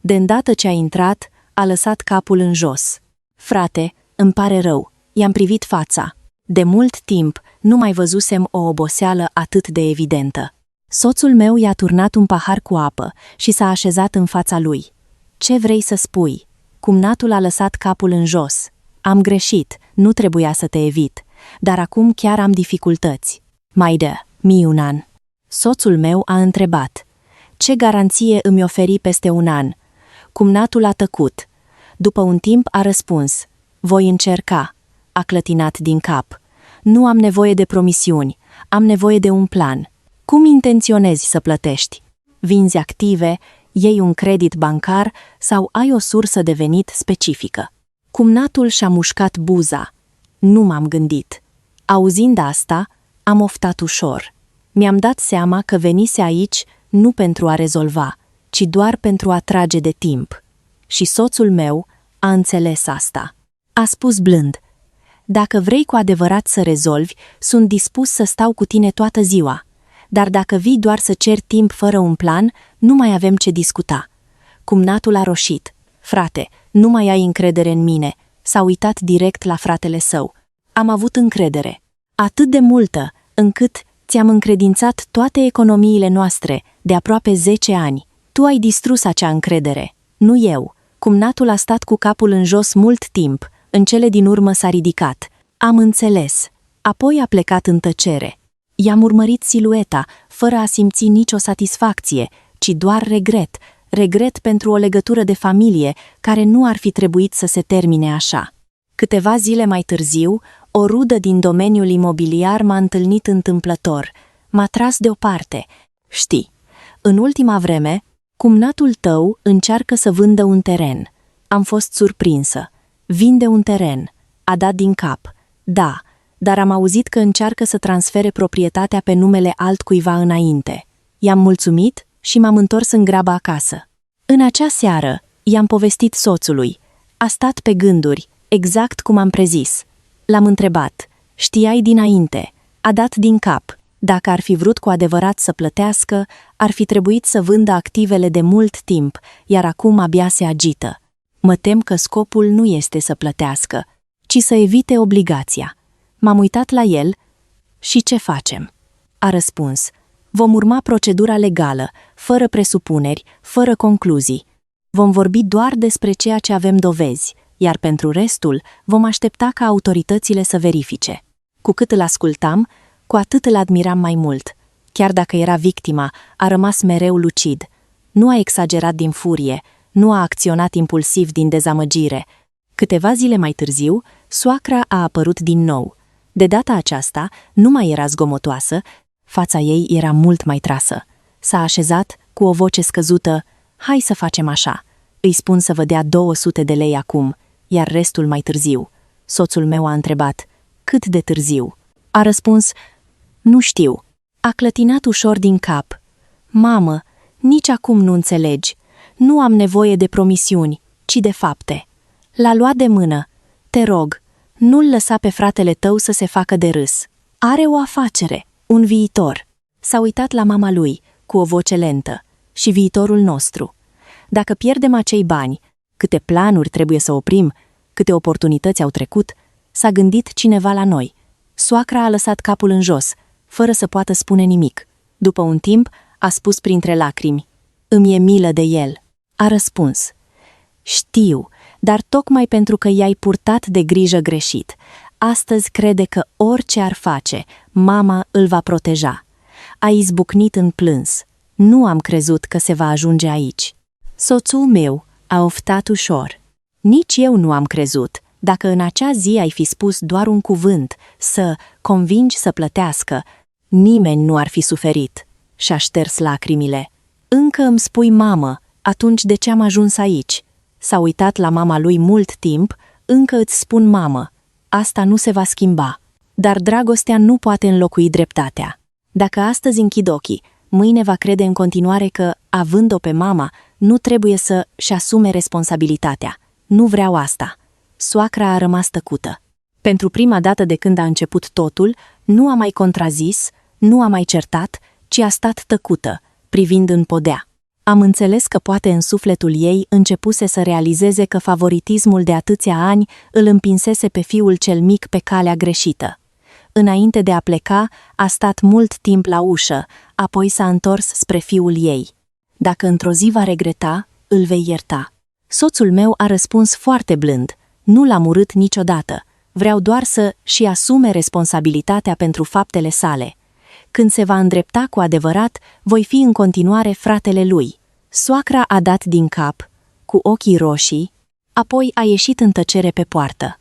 De îndată ce a intrat, a lăsat capul în jos. "Frate, îmi pare rău, i-am privit fața. De mult timp nu mai văzusem o oboseală atât de evidentă." Soțul meu i-a turnat un pahar cu apă și s-a așezat în fața lui. "Ce vrei să spui?" Cumnatul a lăsat capul în jos. "Am greșit, nu trebuia să te evit, dar acum chiar am dificultăți." "Mai dă-mi un an." Soțul meu a întrebat: "Ce garanție îmi oferi peste un an?" Cumnatul a tăcut. După un timp a răspuns: "Voi încerca." A clătinat din cap: "Nu am nevoie de promisiuni, am nevoie de un plan. Cum intenționezi să plătești? Vinzi active, iei un credit bancar sau ai o sursă de venit specifică?" Cumnatul și-a mușcat buza. Nu m-am gândit. Auzind asta, am oftat ușor. Mi-am dat seama că venise aici nu pentru a rezolva, ci doar pentru a trage de timp. Și soțul meu a înțeles asta. A spus blând: "Dacă vrei cu adevărat să rezolvi, sunt dispus să stau cu tine toată ziua. Dar dacă vii doar să ceri timp fără un plan, nu mai avem ce discuta." Cumnatul a roșit. "Frate, nu mai ai încredere în mine." S-a uitat direct la fratele său. "Am avut încredere. Atât de multă, încât ți-am încredințat toate economiile noastre de aproape 10 ani. Tu ai distrus acea încredere, nu eu." Cumnatul a stat cu capul în jos mult timp, în cele din urmă s-a ridicat. "Am înțeles." Apoi a plecat în tăcere. I-am urmărit silueta, fără a simți nicio satisfacție, ci doar regret. Regret pentru o legătură de familie care nu ar fi trebuit să se termine așa. Câteva zile mai târziu, o rudă din domeniul imobiliar m-a întâlnit întâmplător. M-a tras deoparte. "Știi, în ultima vreme, cumnatul tău încearcă să vândă un teren." Am fost surprinsă. "Vinde un teren." A dat din cap. "Da, dar am auzit că încearcă să transfere proprietatea pe numele altcuiva înainte." I-am mulțumit și m-am întors în grabă acasă. În acea seară, i-am povestit soțului. A stat pe gânduri, exact cum am prezis. L-am întrebat: "Știai dinainte?" A dat din cap. Dacă ar fi vrut cu adevărat să plătească, ar fi trebuit să vândă activele de mult timp, iar acum abia se agită. "Mă tem că scopul nu este să plătească, ci să evite obligația." M-am uitat la el. "Și ce facem?" A răspuns: "Vom urma procedura legală, fără presupuneri, fără concluzii. Vom vorbi doar despre ceea ce avem dovezi, iar pentru restul vom aștepta ca autoritățile să verifice." Cu cât îl ascultam, cu atât îl admiram mai mult. Chiar dacă era victima, a rămas mereu lucid. Nu a exagerat din furie, nu a acționat impulsiv din dezamăgire. Câteva zile mai târziu, soacra a apărut din nou. De data aceasta, nu mai era zgomotoasă, fața ei era mult mai trasă. S-a așezat cu o voce scăzută: "Hai să facem așa. Îi spun să vă dea 200 de lei acum, iar restul mai târziu." Soțul meu a întrebat: "Cât de târziu?" A răspuns: "Nu știu." A clătinat ușor din cap. "Mamă, nici acum nu înțelegi. Nu am nevoie de promisiuni, ci de fapte." L-a luat de mână. "Te rog, nu-l lăsa pe fratele tău să se facă de râs. Are o afacere, un viitor." S-a uitat la mama lui, cu o voce lentă: "Și viitorul nostru. Dacă pierdem acei bani, câte planuri trebuie să oprim, câte oportunități au trecut." S-a gândit cineva la noi. Soacra a lăsat capul în jos, fără să poată spune nimic. După un timp, a spus printre lacrimi: "Îmi e milă de el." A răspuns: "Știu, dar tocmai pentru că i-ai purtat de grijă greșit, astăzi crede că orice ar face, mama îl va proteja." A izbucnit în plâns. Nu am crezut că se va ajunge aici. Soțul meu a oftat ușor. Nici eu nu am crezut. Dacă în acea zi ai fi spus doar un cuvânt, să convingi să plătească, nimeni nu ar fi suferit. Și-a șters lacrimile. Încă îmi spui mamă, atunci de ce am ajuns aici? S-a uitat la mama lui mult timp, încă îți spun mamă. Asta nu se va schimba. Dar dragostea nu poate înlocui dreptatea. Dacă astăzi închid ochii, mâine va crede în continuare că, având-o pe mama, nu trebuie să-și asume responsabilitatea. Nu vreau asta. Soacra a rămas tăcută. Pentru prima dată de când a început totul, nu a mai contrazis, nu a mai certat, ci a stat tăcută, privind în podea. Am înțeles că poate în sufletul ei începuse să realizeze că favoritismul de atâția ani îl împinsese pe fiul cel mic pe calea greșită. Înainte de a pleca, a stat mult timp la ușă, apoi s-a întors spre fiul ei. Dacă într-o zi va regreta, îl vei ierta. Soțul meu a răspuns foarte blând. Nu l-am urât niciodată. Vreau doar să-și asume responsabilitatea pentru faptele sale. Când se va îndrepta cu adevărat, voi fi în continuare fratele lui. Soacra a dat din cap, cu ochii roșii, apoi a ieșit în tăcere pe poartă.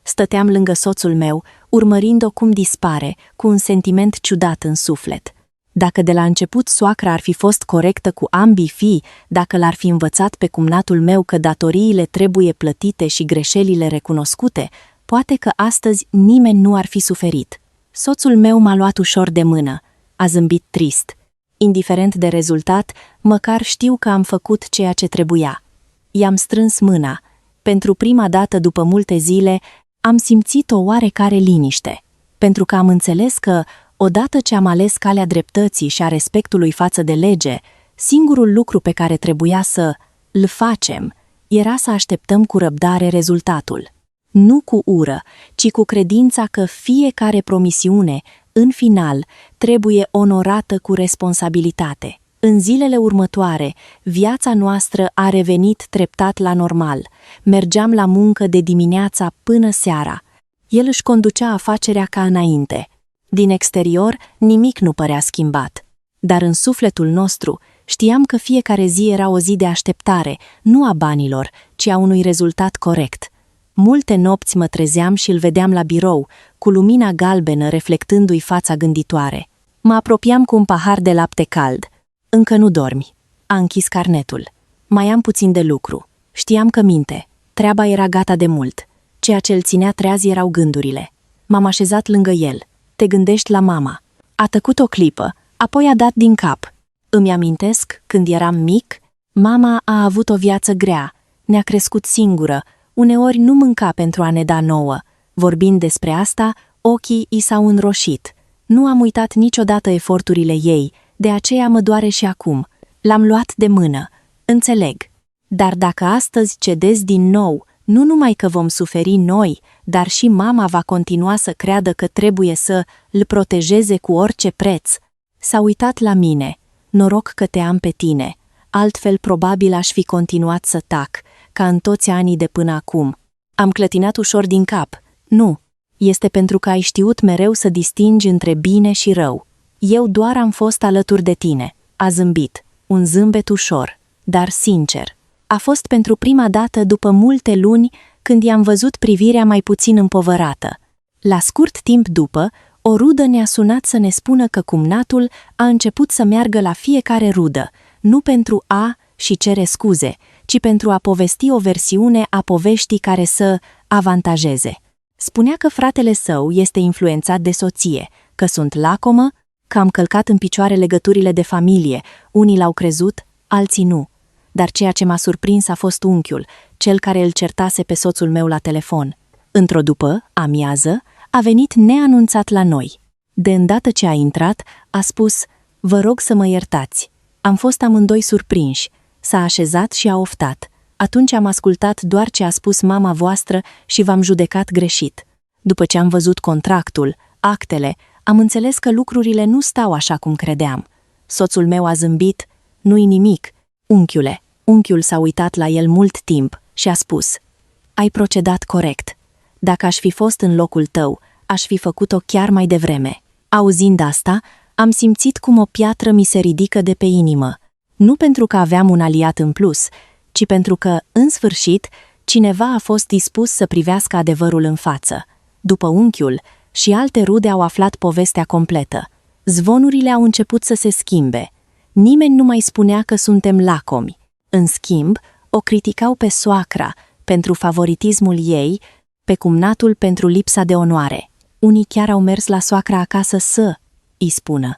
Stăteam lângă soțul meu, urmărind-o cum dispare, cu un sentiment ciudat în suflet. Dacă de la început soacra ar fi fost corectă cu ambii fii, dacă l-ar fi învățat pe cumnatul meu că datoriile trebuie plătite și greșelile recunoscute, poate că astăzi nimeni nu ar fi suferit. Soțul meu m-a luat ușor de mână, a zâmbit trist. Indiferent de rezultat, măcar știu că am făcut ceea ce trebuia. I-am strâns mâna. Pentru prima dată după multe zile, am simțit o oarecare liniște, pentru că am înțeles că, odată ce am ales calea dreptății și a respectului față de lege, singurul lucru pe care trebuia să-l facem era să așteptăm cu răbdare rezultatul. Nu cu ură, ci cu credința că fiecare promisiune, în final, trebuie onorată cu responsabilitate. În zilele următoare, viața noastră a revenit treptat la normal. Mergeam la muncă de dimineața până seara. El își conducea afacerea ca înainte. Din exterior, nimic nu părea schimbat. Dar în sufletul nostru, știam că fiecare zi era o zi de așteptare, nu a banilor, ci a unui rezultat corect. Multe nopți mă trezeam și îl vedeam la birou, cu lumina galbenă reflectându-i fața gânditoare. Mă apropiam cu un pahar de lapte cald. Încă nu dormi. A închis carnetul. Mai am puțin de lucru. Știam că minte. Treaba era gata de mult. Ceea ce îl ținea treaz erau gândurile. M-am așezat lângă el. Te gândești la mama. A tăcut o clipă, apoi a dat din cap. Îmi amintesc, când eram mic, mama a avut o viață grea. Ne-a crescut singură. Uneori nu mânca pentru a ne da nouă. Vorbind despre asta, ochii i s-au înroșit. Nu am uitat niciodată eforturile ei, de aceea mă doare și acum. L-am luat de mână. Înțeleg. Dar dacă astăzi cedezi din nou, nu numai că vom suferi noi, dar și mama va continua să creadă că trebuie să-l protejeze cu orice preț. S-a uitat la mine. Noroc că te am pe tine. Altfel probabil aș fi continuat să tac, ca în toți anii de până acum. Am clătinat ușor din cap. Nu. Este pentru că ai știut mereu să distingi între bine și rău. Eu doar am fost alături de tine. A zâmbit. Un zâmbet ușor, dar sincer. A fost pentru prima dată după multe luni când i-am văzut privirea mai puțin împovărată. La scurt timp după, o rudă ne-a sunat să ne spună că cumnatul a început să meargă la fiecare rudă, nu pentru a-și cere scuze, ci pentru a povesti o versiune a poveștii care să avantajeze. Spunea că fratele său este influențat de soție, că sunt lacomă, că am călcat în picioare legăturile de familie, unii l-au crezut, alții nu. Dar ceea ce m-a surprins a fost unchiul, cel care îl certase pe soțul meu la telefon. Într-o după amiază, a venit neanunțat la noi. De îndată ce a intrat, a spus: "Vă rog să mă iertați." Am fost amândoi surprinși. S-a așezat și a oftat. Atunci am ascultat doar ce a spus mama voastră și v-am judecat greșit. După ce am văzut contractul, actele, am înțeles că lucrurile nu stau așa cum credeam. Soțul meu a zâmbit: "Nu-i nimic." "Unchiule." Unchiul s-a uitat la el mult timp și a spus: "Ai procedat corect. Dacă aș fi fost în locul tău, aș fi făcut-o chiar mai devreme." Auzind asta, Am simțit cum o piatră mi se ridică de pe inimă. Nu pentru că aveam un aliat în plus, ci pentru că, în sfârșit, cineva a fost dispus să privească adevărul în față. După unchiul, și alte rude au aflat povestea completă. Zvonurile au început să se schimbe. Nimeni nu mai spunea că suntem lacomi. În schimb, o criticau pe soacra pentru favoritismul ei, pe cumnatul pentru lipsa de onoare. Unii chiar au mers la soacra acasă să îi spună: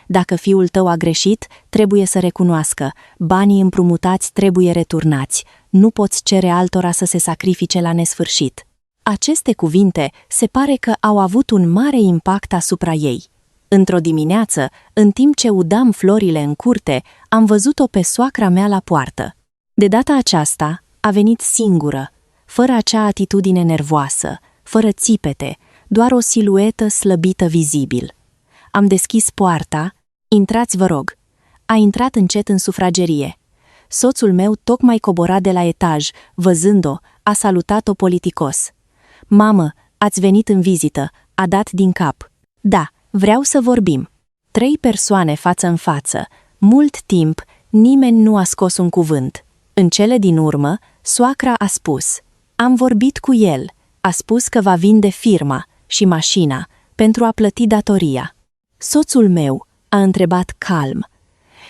dacă fiul tău a greșit, trebuie să recunoască, banii împrumutați trebuie returnați, nu poți cere altora să se sacrifice la nesfârșit. Aceste cuvinte se pare că au avut un mare impact asupra ei. Într-o dimineață, în timp ce udam florile în curte, am văzut-o pe soacra mea la poartă. De data aceasta, a venit singură, fără acea atitudine nervoasă, fără țipete, doar o siluetă slăbită vizibil. Am deschis poarta. Intrați, vă rog. A intrat încet în sufragerie. Soțul meu tocmai cobora de la etaj, văzând-o, a salutat-o politicos. Mamă, ați venit în vizită, a dat din cap. Da, vreau să vorbim. 3 persoane față în față. Mult timp, nimeni nu a scos un cuvânt. În cele din urmă, soacra a spus: am vorbit cu el. A spus că va vinde firma și mașina pentru a plăti datoria. Soțul meu a întrebat calm: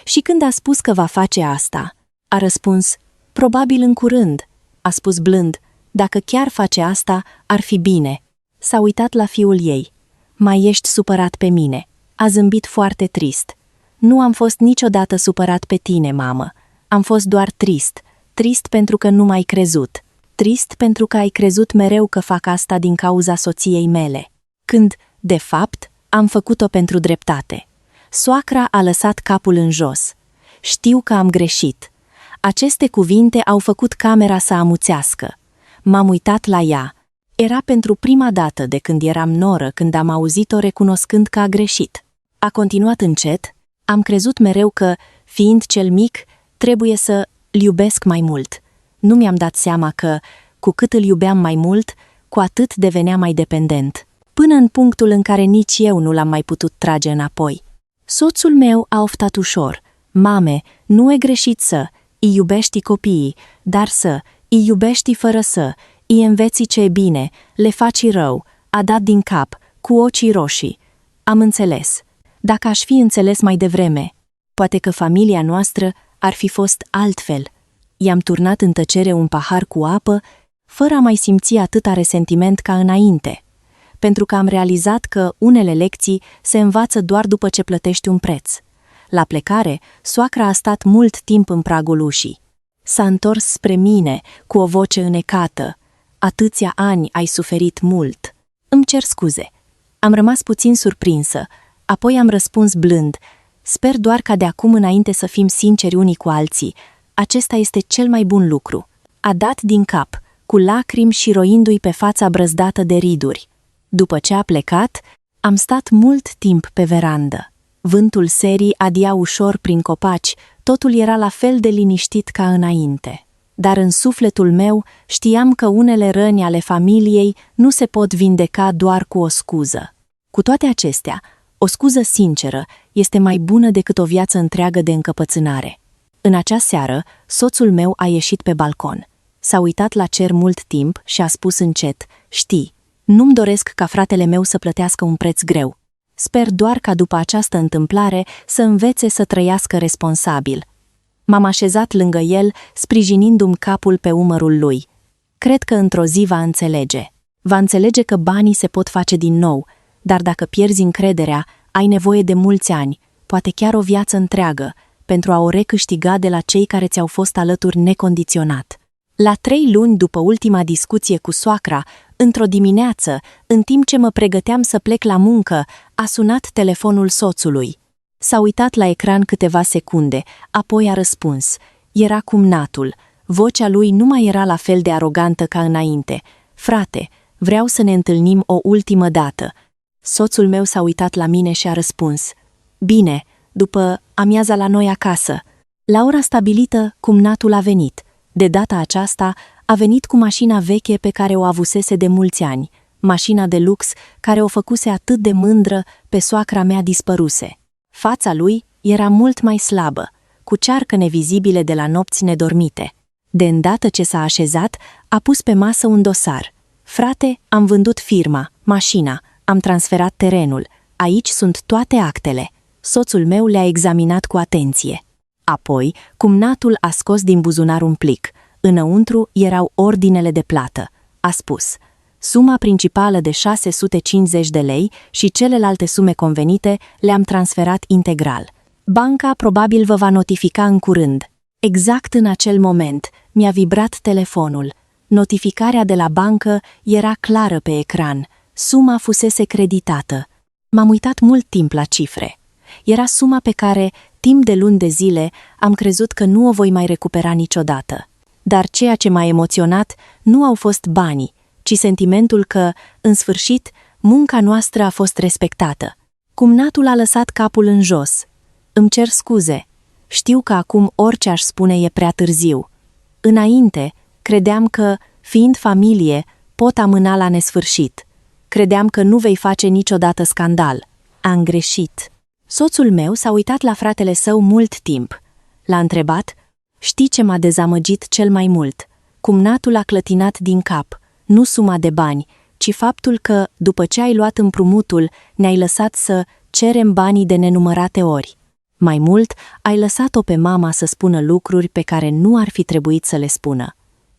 și când a spus că va face asta? A răspuns: probabil în curând. A spus blând: dacă chiar face asta, ar fi bine. S-a uitat la fiul ei. Mai ești supărat pe mine? A zâmbit foarte trist. Nu am fost niciodată supărat pe tine, mamă. Am fost doar trist. Trist pentru că nu m-ai crezut. Trist pentru că ai crezut mereu că fac asta din cauza soției mele. Când, de fapt, am făcut-o pentru dreptate. Soacra a lăsat capul în jos. Știu că am greșit. Aceste cuvinte au făcut camera să amuțească. M-am uitat la ea. Era pentru prima dată de când eram noră când am auzit-o recunoscând că a greșit. A continuat încet. Am crezut mereu că, fiind cel mic, trebuie să-l iubesc mai mult. Nu mi-am dat seama că, cu cât îl iubeam mai mult, cu atât devenea mai dependent. Până în punctul în care nici eu nu l-am mai putut trage înapoi. Soțul meu a oftat ușor: mame, nu e greșit să îi iubești copiii, dar să îi iubești fără să îi înveți ce e bine, le faci rău. A dat din cap, cu ochii roșii. Am înțeles. Dacă aș fi înțeles mai devreme, poate că familia noastră ar fi fost altfel. I-am turnat în tăcere un pahar cu apă, fără a mai simți atâta resentiment ca înainte, pentru că am realizat că unele lecții se învață doar după ce plătești un preț. La plecare, soacra a stat mult timp în pragul ușii. S-a întors spre mine, cu o voce înecată: atâția ani ai suferit mult. Îmi cer scuze. Am rămas puțin surprinsă, apoi am răspuns blând: sper doar ca de acum înainte să fim sinceri unii cu alții. Acesta este cel mai bun lucru. A dat din cap, cu lacrimi și roindu-i pe fața brăzdată de riduri. După ce a plecat, am stat mult timp pe verandă. Vântul serii adia ușor prin copaci, totul era la fel de liniștit ca înainte. Dar în sufletul meu știam că unele răni ale familiei nu se pot vindeca doar cu o scuză. Cu toate acestea, o scuză sinceră este mai bună decât o viață întreagă de încăpățânare. În acea seară, soțul meu a ieșit pe balcon. S-a uitat la cer mult timp și a spus încet: știi, nu-mi doresc ca fratele meu să plătească un preț greu. Sper doar ca după această întâmplare să învețe să trăiască responsabil. M-am așezat lângă el, sprijinindu-mi capul pe umărul lui. Cred că într-o zi va înțelege. Va înțelege că banii se pot face din nou, dar dacă pierzi încrederea, ai nevoie de mulți ani, poate chiar o viață întreagă, pentru a o recâștiga de la cei care ți-au fost alături necondiționat. La 3 luni după ultima discuție cu soacra, într-o dimineață, în timp ce mă pregăteam să plec la muncă, a sunat telefonul soțului. S-a uitat la ecran câteva secunde, apoi a răspuns. Era cumnatul. Vocea lui nu mai era la fel de arogantă ca înainte. Frate, vreau să ne întâlnim o ultimă dată. Soțul meu s-a uitat la mine și a răspuns. Bine, după amiaza la noi acasă. La ora stabilită, cumnatul a venit. De data aceasta, a venit cu mașina veche pe care o avusese de mulți ani, mașina de lux care o făcuse atât de mândră pe soacra mea dispăruse. Fața lui era mult mai slabă, cu cearcăne vizibile de la nopți nedormite. De îndată ce s-a așezat, a pus pe masă un dosar. Frate, am vândut firma, mașina, am transferat terenul. Aici sunt toate actele. Soțul meu le-a examinat cu atenție. Apoi, cumnatul a scos din buzunar un plic. Înăuntru erau ordinele de plată. A spus: suma principală de 650 de lei și celelalte sume convenite le-am transferat integral. Banca probabil vă va notifica în curând. Exact în acel moment mi-a vibrat telefonul. Notificarea de la bancă era clară pe ecran. Suma fusese creditată. M-am uitat mult timp la cifre. Era suma pe care, timp de luni de zile, am crezut că nu o voi mai recupera niciodată. Dar ceea ce m-a emoționat nu au fost banii, ci sentimentul că, în sfârșit, munca noastră a fost respectată. Cumnatul a lăsat capul în jos. Îmi cer scuze. Știu că acum orice aș spune e prea târziu. Înainte, credeam că, fiind familie, pot amâna la nesfârșit. Credeam că nu vei face niciodată scandal. Am greșit. Soțul meu s-a uitat la fratele său mult timp. L-a întrebat: știi ce m-a dezamăgit cel mai mult? Cumnatul a clătinat din cap. Nu suma de bani, ci faptul că, după ce ai luat împrumutul, ne-ai lăsat să cerem banii de nenumărate ori. Mai mult, ai lăsat-o pe mama să spună lucruri pe care nu ar fi trebuit să le spună.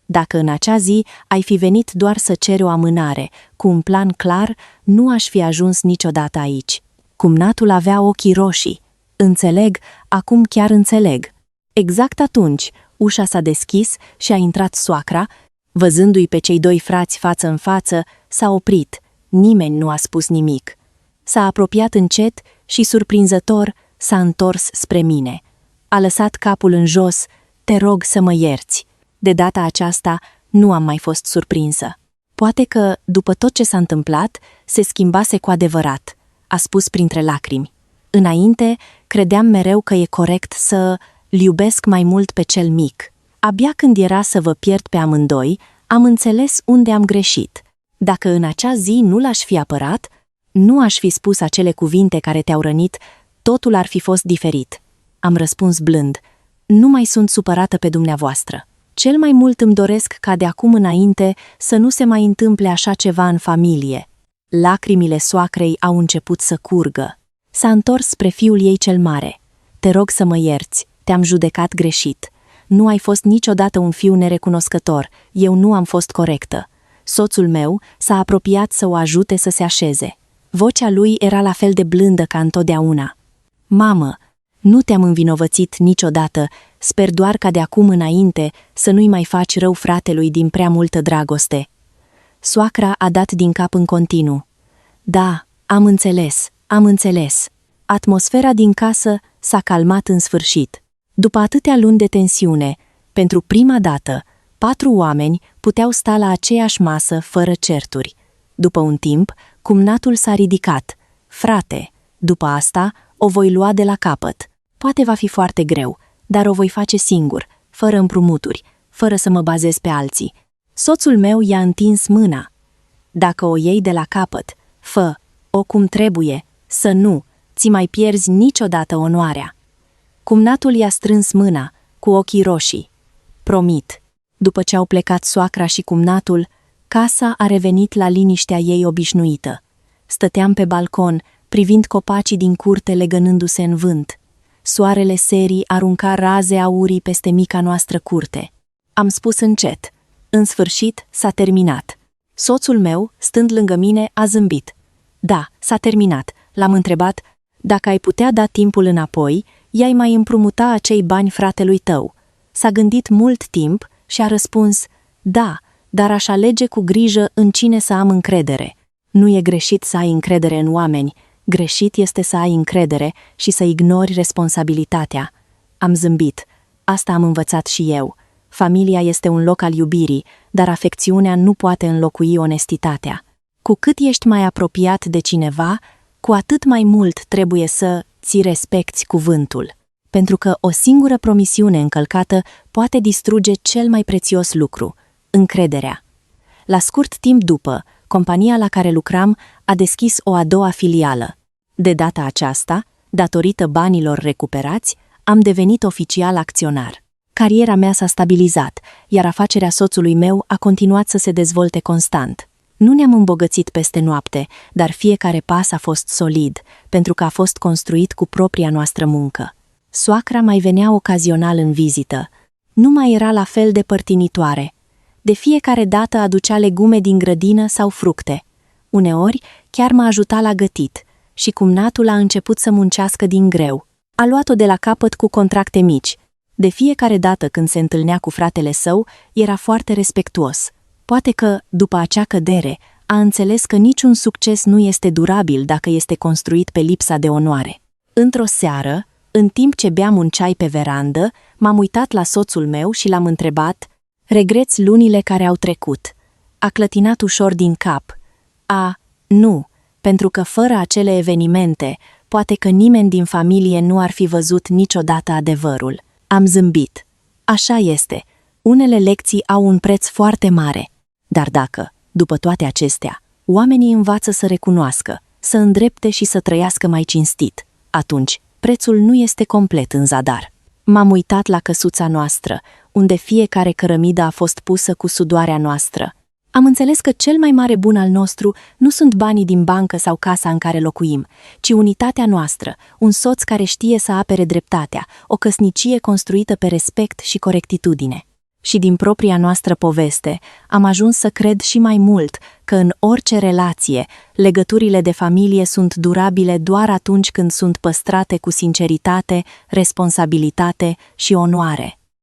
Dacă în acea zi ai fi venit doar să ceri o amânare, cu un plan clar, nu aș fi ajuns niciodată aici. Cumnatul avea ochii roșii. Înțeleg, acum chiar înțeleg. Exact atunci, ușa s-a deschis și a intrat soacra. Văzându-i pe cei doi frați față în față, s-a oprit. Nimeni nu a spus nimic. S-a apropiat încet și, surprinzător, s-a întors spre mine. A lăsat capul în jos: te rog să mă ierți. De data aceasta nu am mai fost surprinsă. Poate că, după tot ce s-a întâmplat, se schimbase cu adevărat, a spus printre lacrimi. Înainte, credeam mereu că e corect să-l iubesc mai mult pe cel mic. Abia când era să vă pierd pe amândoi, am înțeles unde am greșit. Dacă în acea zi nu l-aș fi apărat, nu aș fi spus acele cuvinte care te-au rănit, totul ar fi fost diferit. Am răspuns blând: nu mai sunt supărată pe dumneavoastră. Cel mai mult îmi doresc ca de acum înainte să nu se mai întâmple așa ceva în familie. Lacrimile soacrei au început să curgă. S-a întors spre fiul ei cel mare. Te rog să mă ierți, te-am judecat greșit. Nu ai fost niciodată un fiu nerecunoscător, eu nu am fost corectă. Soțul meu s-a apropiat să o ajute să se așeze. Vocea lui era la fel de blândă ca întotdeauna. Mamă, nu te-am învinovățit niciodată, sper doar ca de acum înainte să nu-i mai faci rău fratelui din prea multă dragoste. Soacra a dat din cap în continuu. Da, am înțeles. Atmosfera din casă s-a calmat în sfârșit. După atâtea luni de tensiune, pentru prima dată, 4 oameni puteau sta la aceeași masă fără certuri. După un timp, cumnatul s-a ridicat. Frate, după asta o voi lua de la capăt. Poate va fi foarte greu, dar o voi face singur, fără împrumuturi, fără să mă bazez pe alții. Soțul meu i-a întins mâna. Dacă o iei de la capăt, fă-o cum trebuie, să nu ți mai pierzi niciodată onoarea. Cumnatul i-a strâns mâna, cu ochii roșii. Promit. După ce au plecat soacra și cumnatul, casa a revenit la liniștea ei obișnuită. Stăteam pe balcon, privind copacii din curte legănându-se în vânt. Soarele serii arunca raze aurii peste mica noastră curte. Am spus încet: în sfârșit s-a terminat. Soțul meu, stând lângă mine, a zâmbit. Da, s-a terminat. L-am întrebat: dacă ai putea da timpul înapoi, i-ai mai împrumuta acei bani fratelui tău. S-a gândit mult timp și a răspuns: da, dar aș alege cu grijă în cine să am încredere. Nu e greșit să ai încredere în oameni, greșit este să ai încredere și să ignori responsabilitatea. Am zâmbit. Asta am învățat și eu. Familia este un loc al iubirii, dar afecțiunea nu poate înlocui onestitatea. Cu cât ești mai apropiat de cineva, cu atât mai mult trebuie să ți respecti cuvântul. Pentru că o singură promisiune încălcată poate distruge cel mai prețios lucru: încrederea. La scurt timp după, compania la care lucram a deschis o a doua filială. De data aceasta, datorită banilor recuperați, am devenit oficial acționar. Cariera mea s-a stabilizat, iar afacerea soțului meu a continuat să se dezvolte constant. Nu ne-am îmbogățit peste noapte, dar fiecare pas a fost solid, pentru că a fost construit cu propria noastră muncă. Soacra mai venea ocazional în vizită. Nu mai era la fel de părtinitoare. De fiecare dată aducea legume din grădină sau fructe. Uneori chiar m-a ajutat la gătit și cumnatul a început să muncească din greu. A luat-o de la capăt cu contracte mici. De fiecare dată când se întâlnea cu fratele său, era foarte respectuos. Poate că, după acea cădere, a înțeles că niciun succes nu este durabil dacă este construit pe lipsa de onoare. Într-o seară, în timp ce beam un ceai pe verandă, m-am uitat la soțul meu și l-am întrebat: "Regreți lunile care au trecut?" A clătinat ușor din cap. Nu, pentru că fără acele evenimente, poate că nimeni din familie nu ar fi văzut niciodată adevărul. Am zâmbit. Așa este. Unele lecții au un preț foarte mare. Dar dacă, după toate acestea, oamenii învață să recunoască, să îndrepte și să trăiască mai cinstit, atunci prețul nu este complet în zadar. M-am uitat la căsuța noastră, unde fiecare cărămidă a fost pusă cu sudoarea noastră. Am înțeles că cel mai mare bun al nostru nu sunt banii din bancă sau casa în care locuim, ci unitatea noastră, un soț care știe să apere dreptatea, o căsnicie construită pe respect și corectitudine. Și din propria noastră poveste am ajuns să cred și mai mult că în orice relație, legăturile de familie sunt durabile doar atunci când sunt păstrate cu sinceritate, responsabilitate și onoare.